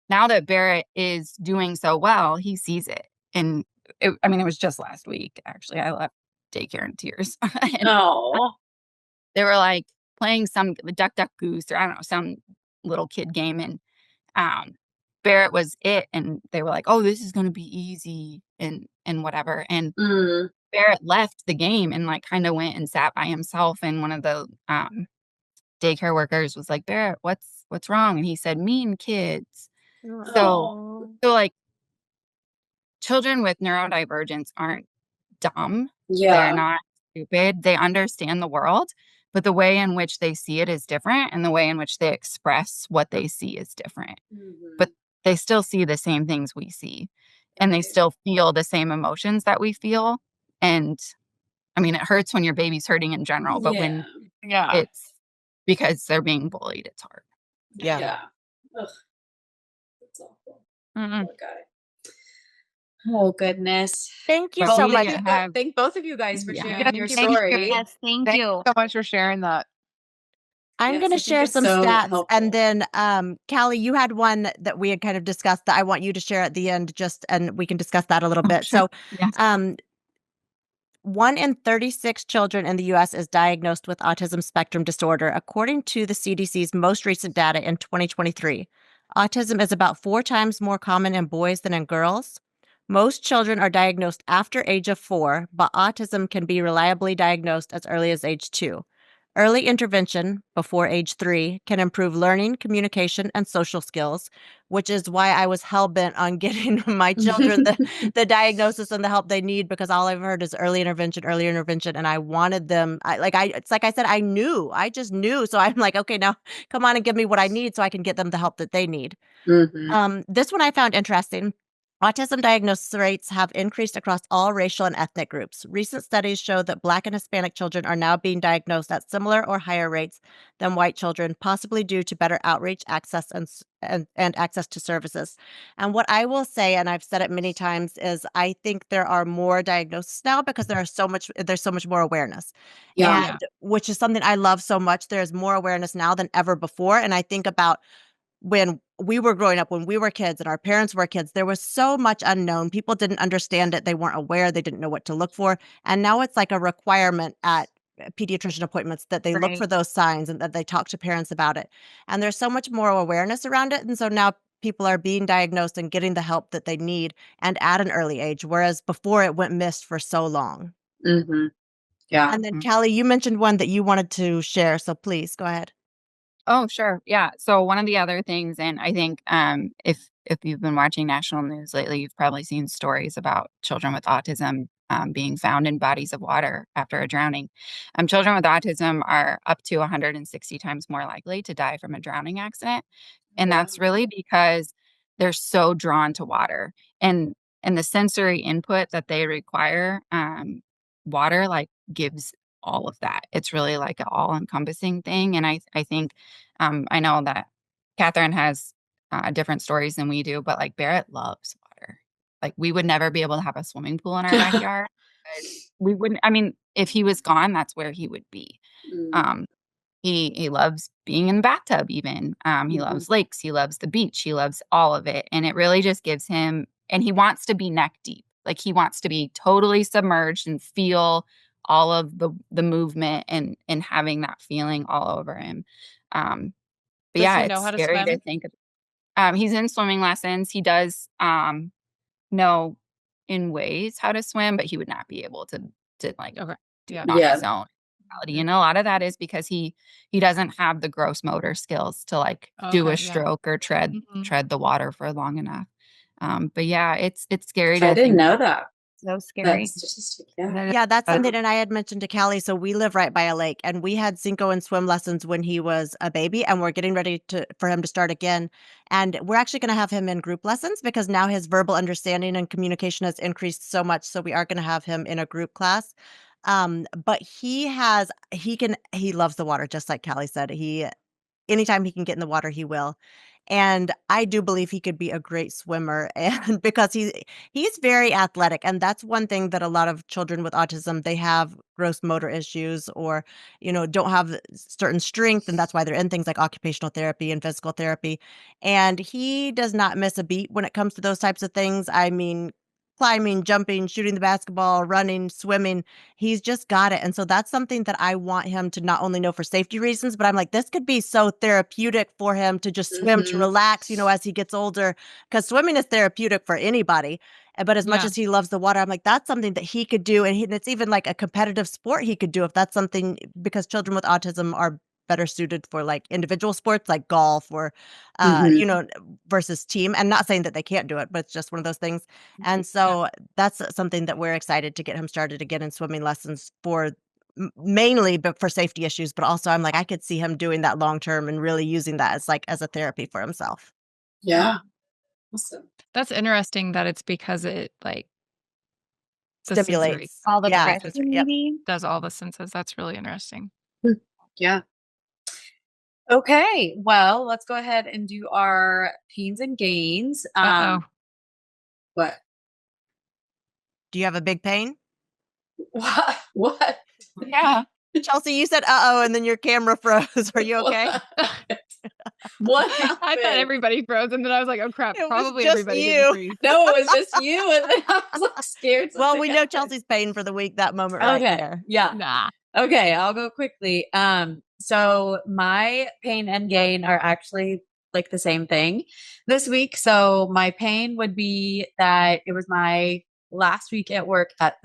now that Barrett is doing so well, he sees it. And it was just last week, actually. I left daycare in tears. And Oh. they were like playing some Duck Duck Goose, or I don't know, some little kid game. And Barrett was it. And they were like, "Oh, this is going to be easy," and whatever. And Barrett left the game and like kind of went and sat by himself. And one of the daycare workers was like, "Barrett, what's wrong?" And he said, "Mean kids." So like, children with neurodivergence aren't dumb. They're not stupid. They understand the world, but the way in which they see it is different, and the way in which they express what they see is different. But they still see the same things we see, and they still feel the same emotions that we feel. And it hurts when your baby's hurting in general, but when it's because they're being bullied, it's hard. Yeah. Yeah. Ugh. That's awful. Mm-mm. Poor guy. Oh goodness. Thank you But so we much. have- Thank both of you guys for Yeah. sharing your Thank you. story. Yes, thank Thank you. you so much for sharing that. I'm Yes, going I to think share it's some so stats, helpful. and then Kallie, you had one that we had kind of discussed that I want you to share at the end, and we can discuss that a little bit. Sure. So, Yes. 1 in 36 children in the U.S. is diagnosed with autism spectrum disorder, according to the CDC's most recent data in 2023. Autism is about 4 times more common in boys than in girls. Most children are diagnosed after age of 4, but autism can be reliably diagnosed as early as age 2. Early intervention, before age 3, can improve learning, communication, and social skills, which is why I was hell-bent on getting my children the diagnosis and the help they need, because all I've heard is early intervention, and I wanted them. It's like I said, I just knew. So I'm like, okay, now come on and give me what I need so I can get them the help that they need. This one I found interesting. Autism diagnosis rates have increased across all racial and ethnic groups. Recent studies show that Black and Hispanic children are now being diagnosed at similar or higher rates than white children, possibly due to better outreach, access, and access to services. And what I will say, and I've said it many times, is I think there are more diagnoses now because there's so much more awareness. Yeah. And which is something I love so much. There's more awareness now than ever before. And I think about when we were growing up, when we were kids and our parents were kids, there was so much unknown. People didn't understand it. They weren't aware. They didn't know what to look for. And now it's like a requirement at pediatrician appointments that they look for those signs and that they talk to parents about it. And there's so much more awareness around it. And so now people are being diagnosed and getting the help that they need, and at an early age, whereas before it went missed for so long. Yeah. And then Kallie, you mentioned one that you wanted to share. So please go ahead. Oh, sure. Yeah. So one of the other things, and I think if you've been watching national news lately, you've probably seen stories about children with autism being found in bodies of water after a drowning. Children with autism are up to 160 times more likely to die from a drowning accident. And that's really because they're so drawn to water, and the sensory input that they require, water like gives all of that. It's really like an all-encompassing thing. And I think I know that Kathryn has different stories than we do, but like Barrett loves water. Like, we would never be able to have a swimming pool in our backyard. We wouldn't. If he was gone, that's where he would be. He loves being in the bathtub even. He loves lakes. He loves the beach. He loves all of it. And it really just gives him, and he wants to be neck deep. Like he wants to be totally submerged and feel all of the movement and having that feeling all over him. But Does yeah, he know it's how to scary to swim? think of. He's in swimming lessons. He does know in ways how to swim, but he would not be able to like Okay. do Yeah. it on his own. And a lot of that is because he doesn't have the gross motor skills to like do a Okay, yeah. stroke or tread the water for long enough. But yeah, it's scary I to didn't think know about. that. So scary. Yeah, that's something. And I had mentioned to Kallie, so we live right by a lake, and we had Cinco in swim lessons when he was a baby, and we're getting ready for him to start again. And we're actually going to have him in group lessons because now his verbal understanding and communication has increased so much. So we are going to have him in a group class. But he loves the water, just like Kallie said. Anytime he can get in the water, he will. And I do believe he could be a great swimmer, and because he's very athletic, and that's one thing that a lot of children with autism, they have gross motor issues, or don't have certain strength, and that's why they're in things like occupational therapy and physical therapy. And he does not miss a beat when it comes to those types of things. I mean, climbing, jumping, shooting the basketball, running, swimming. He's just got it. And so that's something that I want him to not only know for safety reasons, but I'm like, this could be so therapeutic for him to just swim, to relax, as he gets older, because swimming is therapeutic for anybody. But as much as he loves the water, I'm like, that's something that he could do. And it's even like a competitive sport he could do if that's something, because children with autism are better suited for like individual sports like golf or versus team. And not saying that they can't do it, but it's just one of those things. And so that's something that we're excited to get him started again in swimming lessons for, mainly but for safety issues, but also I'm like, I could see him doing that long term and really using that as a therapy for himself. Yeah. Awesome. That's interesting that it's because it like the Stimulates sensory all the yeah. pressure, Yep. maybe. does all the senses. That's really interesting. Yeah. Okay. Well, let's go ahead and do our pains and gains. What? Do you have a big pain? What? Yeah. Chelsea, you said uh-oh, and then your camera froze. Are you okay? What happened? I thought everybody froze, and then I was like, oh crap, It was probably just everybody you. didn't freeze. No, it was just you. And then I was like scared. Well, we know Chelsea's pain for the week, that moment right there. Yeah. Nah. Okay, I'll go quickly. So my pain and gain are actually like the same thing this week. So my pain would be that it was my last week at work at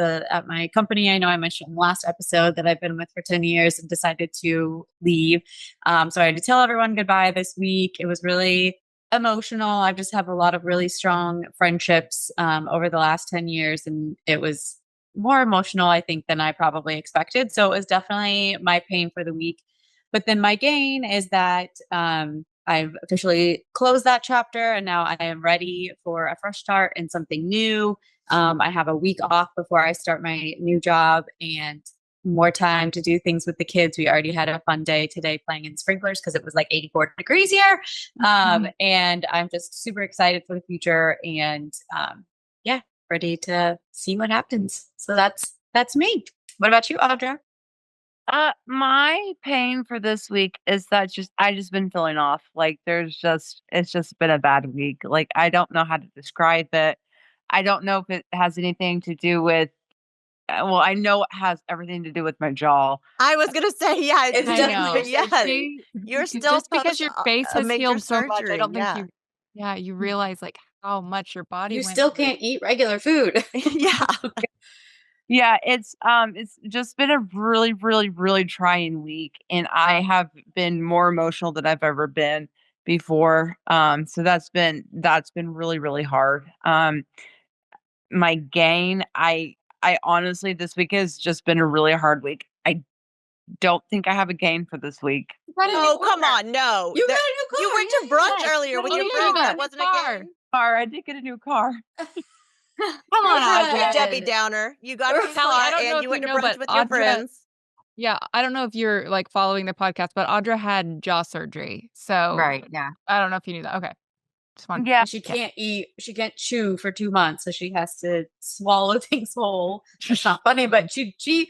my company. I know I mentioned in the last episode that I've been with for 10 years and decided to leave. So I had to tell everyone goodbye this week. It was really emotional. I've just have a lot of really strong friendships over the last 10 years, and it was more emotional, I think, than I probably expected. So it was definitely my pain for the week. But then my gain is that I've officially closed that chapter, and now I am ready for a fresh start and something new. I have a week off before I start my new job and more time to do things with the kids. We already had a fun day today playing in sprinklers because it was like 84 degrees here. And I'm just super excited for the future and ready to see what happens. So that's me. What about you, Audra? My pain for this week is that I just been feeling off. Like it's just been a bad week. Like I don't know how to describe it. I don't know if it has anything to do with well, I know it has everything to do with my jaw. I was gonna say, yeah, It's I definitely know. yes. You're still Just because your face has major healed so much, I surgery, don't think yeah. you realize like how much your body You went still through. can't eat regular food. Yeah. Yeah, it's just been a really, really, really trying week, and I have been more emotional than I've ever been before. So that's been really, really hard. My gain, I honestly, this week has just been a really hard week. I don't think I have a gain for this week. Oh, come on, no. You got a new car. You went to brunch earlier with your friend. That wasn't a gain. Car, I did get a new car. Come on, Audra. Debbie Downer. You got a new Kallie, car I don't know and if you went you to know, brunch but with your Audra- friends. Yeah, I don't know if you're like following the podcast, but Audra had jaw surgery. So Right. Yeah. I don't know if you knew that. Okay. Just one. Yeah. She can't eat. She can't chew for 2 months, so she has to swallow things whole. It's not funny, but she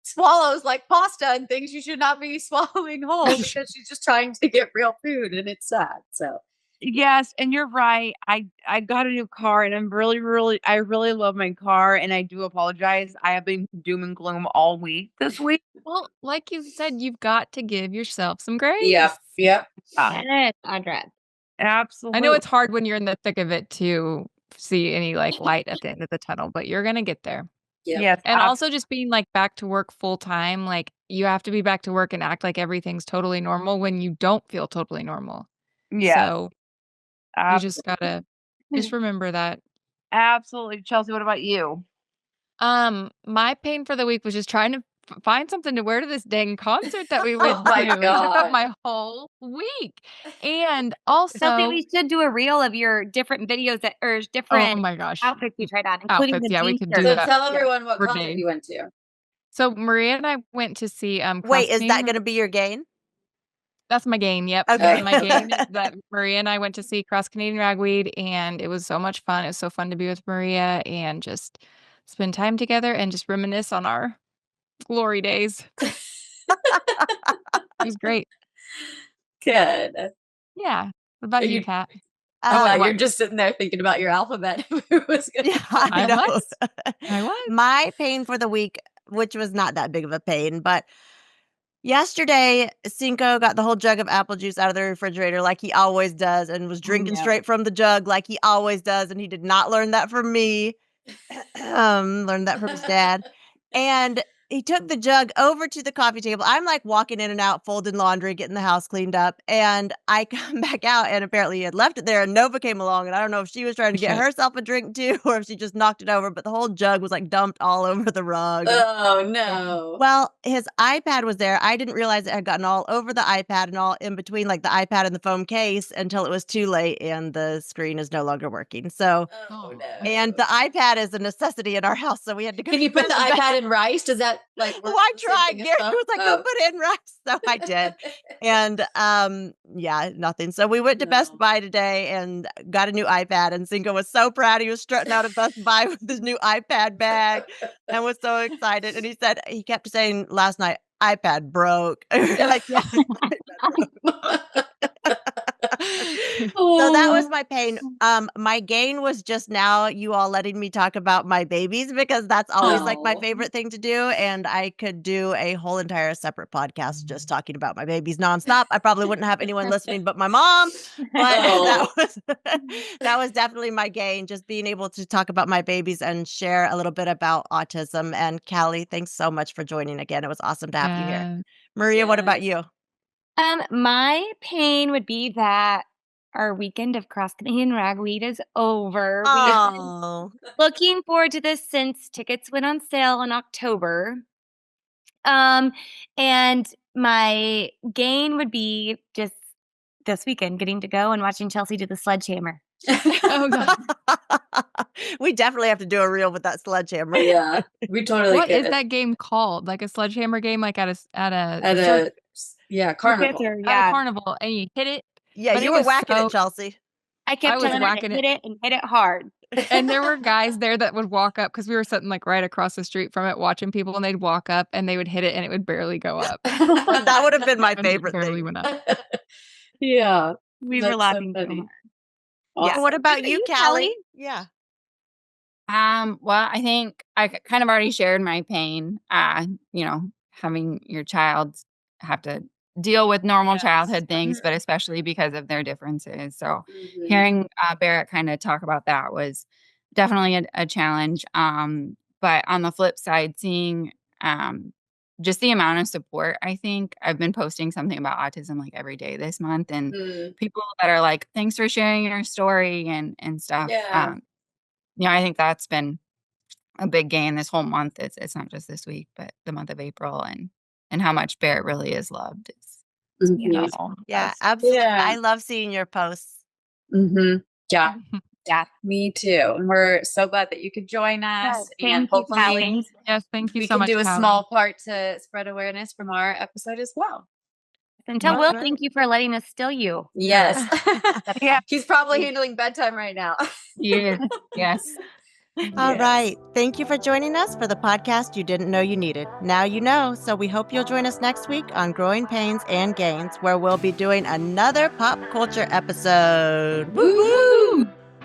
swallows like pasta and things you should not be swallowing whole because she's just trying to get real food, and it's sad. So Yes, and you're right. I got a new car, and I really love my car, and I do apologize. I have been doom and gloom all week this week. Well, like you said, you've got to give yourself some grace. yep. Yeah, Yes, Audra. absolutely. I know it's hard when you're in the thick of it to see any like light at the end of the tunnel, but you're gonna get there. Yep. Yes, And also just being like back to work full time, like you have to be back to work and act like everything's totally normal when you don't feel totally normal. yes, So you just gotta just remember that. absolutely. Chelsea, what about you? My pain for the week was just trying to find something to wear to this dang concert that we went Oh my to. It took God. up my whole week. And Chelsea, also, we should do a reel of your different videos or oh different my gosh, outfits you tried on, including outfits. the Yeah, we could do So t-shirt. that tell everyone what for concert days. you went to. So Maria and I went to see Wait, is that Cross-Canadian. going to be your gain? That's my gain. Yep. Okay. My gain is that Maria and I went to see Cross Canadian Ragweed, and it was so much fun. It was so fun to be with Maria and just spend time together and just reminisce on our glory days. It was great. Good. Yeah. What about you, You- Kat? You're just sitting there thinking about your alphabet. Who was gonna Yeah, I I know. was. I was. My pain for the week, which was not that big of a pain, but yesterday, Cinco got the whole jug of apple juice out of the refrigerator like he always does and was drinking yeah. straight from the jug like he always does. And he did not learn that from me. Learned that from his dad. And he took the jug over to the coffee table. I'm like walking in and out, folding laundry, getting the house cleaned up. And I come back out, and apparently he had left it there. And Nova came along, and I don't know if she was trying to get Shit. herself a drink too, or if she just knocked it over. But the whole jug was like dumped all over the rug. Oh no. Well, his iPad was there. I didn't realize it had gotten all over the iPad and all in between, like the iPad and the foam case, until it was too late and the screen is no longer working. So, Oh no. and the iPad is a necessity in our house, so we had to go. Can you put the to bed. iPad in rice? Does that like work? Well, I the same tried. thing as Gary phone? was like, "Go put it in rice," so I did. And yeah, nothing. So we went to Best No. Buy today and got a new iPad. And Cinco was so proud. He was strutting out of Best Buy with his new iPad bag and was so excited. And he said he kept saying last night, "iPad broke." Like, yeah. So that was my pain. My gain was just now you all letting me talk about my babies, because that's always like my Oh. favorite thing to do. And I could do a whole entire separate podcast just talking about my babies nonstop. I probably wouldn't have anyone listening but my mom. But that was that was definitely my gain, just being able to talk about my babies and share a little bit about autism. And Kallie, thanks so much for joining again. It was awesome to have you here. Maria, what about you? My pain would be that our weekend of Cross Canadian Ragweed is over. We've been Oh, looking forward to this since tickets went on sale in October. And my gain would be just this weekend getting to go and watching Chelsea do the sledgehammer. Oh god. we definitely have to do a reel with that sledgehammer. Yeah, we totally What is could. that game called? Like a sledgehammer game, like at a At circus- a carnival. Or, at a carnival, and you hit it. Yeah, But you it were was whacking so- it, Chelsea. I I kept was telling her to whacking hit it and hit it hard. And there were guys there that would walk up because we were sitting like right across the street from it, watching people, and they'd walk up and they would hit it, and it would barely go up. That would have been my And it favorite barely thing. went up. Yeah. We That's were so laughing so funny. hard. Yeah. What about you, Kallie? Kallie? Yeah. Well, I think I kind of already shared my pain. Having your child have to deal with normal Yes. childhood things, but especially because of their differences. So Mhm. hearing Barrett kind of talk about that was definitely a challenge. But on the flip side, seeing just the amount of support, I think I've been posting something about autism like every day this month, and Mm. people that are like, "Thanks for sharing your story," and stuff. Yeah. I think that's been a big gain this whole month. It's not just this week, but the month of April, and how much Barrett really is loved. It's Mhm. beautiful. Yeah, Yes. absolutely. Yeah. I love seeing your posts. Mm-hmm. Yeah. Yeah. Me too. And we're so glad that you could join us. Thank And you, hopefully Kallie. Yes, thank you we so can much. do a Kallie. small part to spread awareness from our episode as well. And tell All Will, right. thank you for letting us steal you. Yes. Yeah. He's probably handling bedtime right now. Yes. All Yes. right. Thank you for joining us for the podcast you didn't know you needed. Now you know, so we hope you'll join us next week on Growing Pains and Gains, where we'll be doing another pop culture episode. Woo-hoo!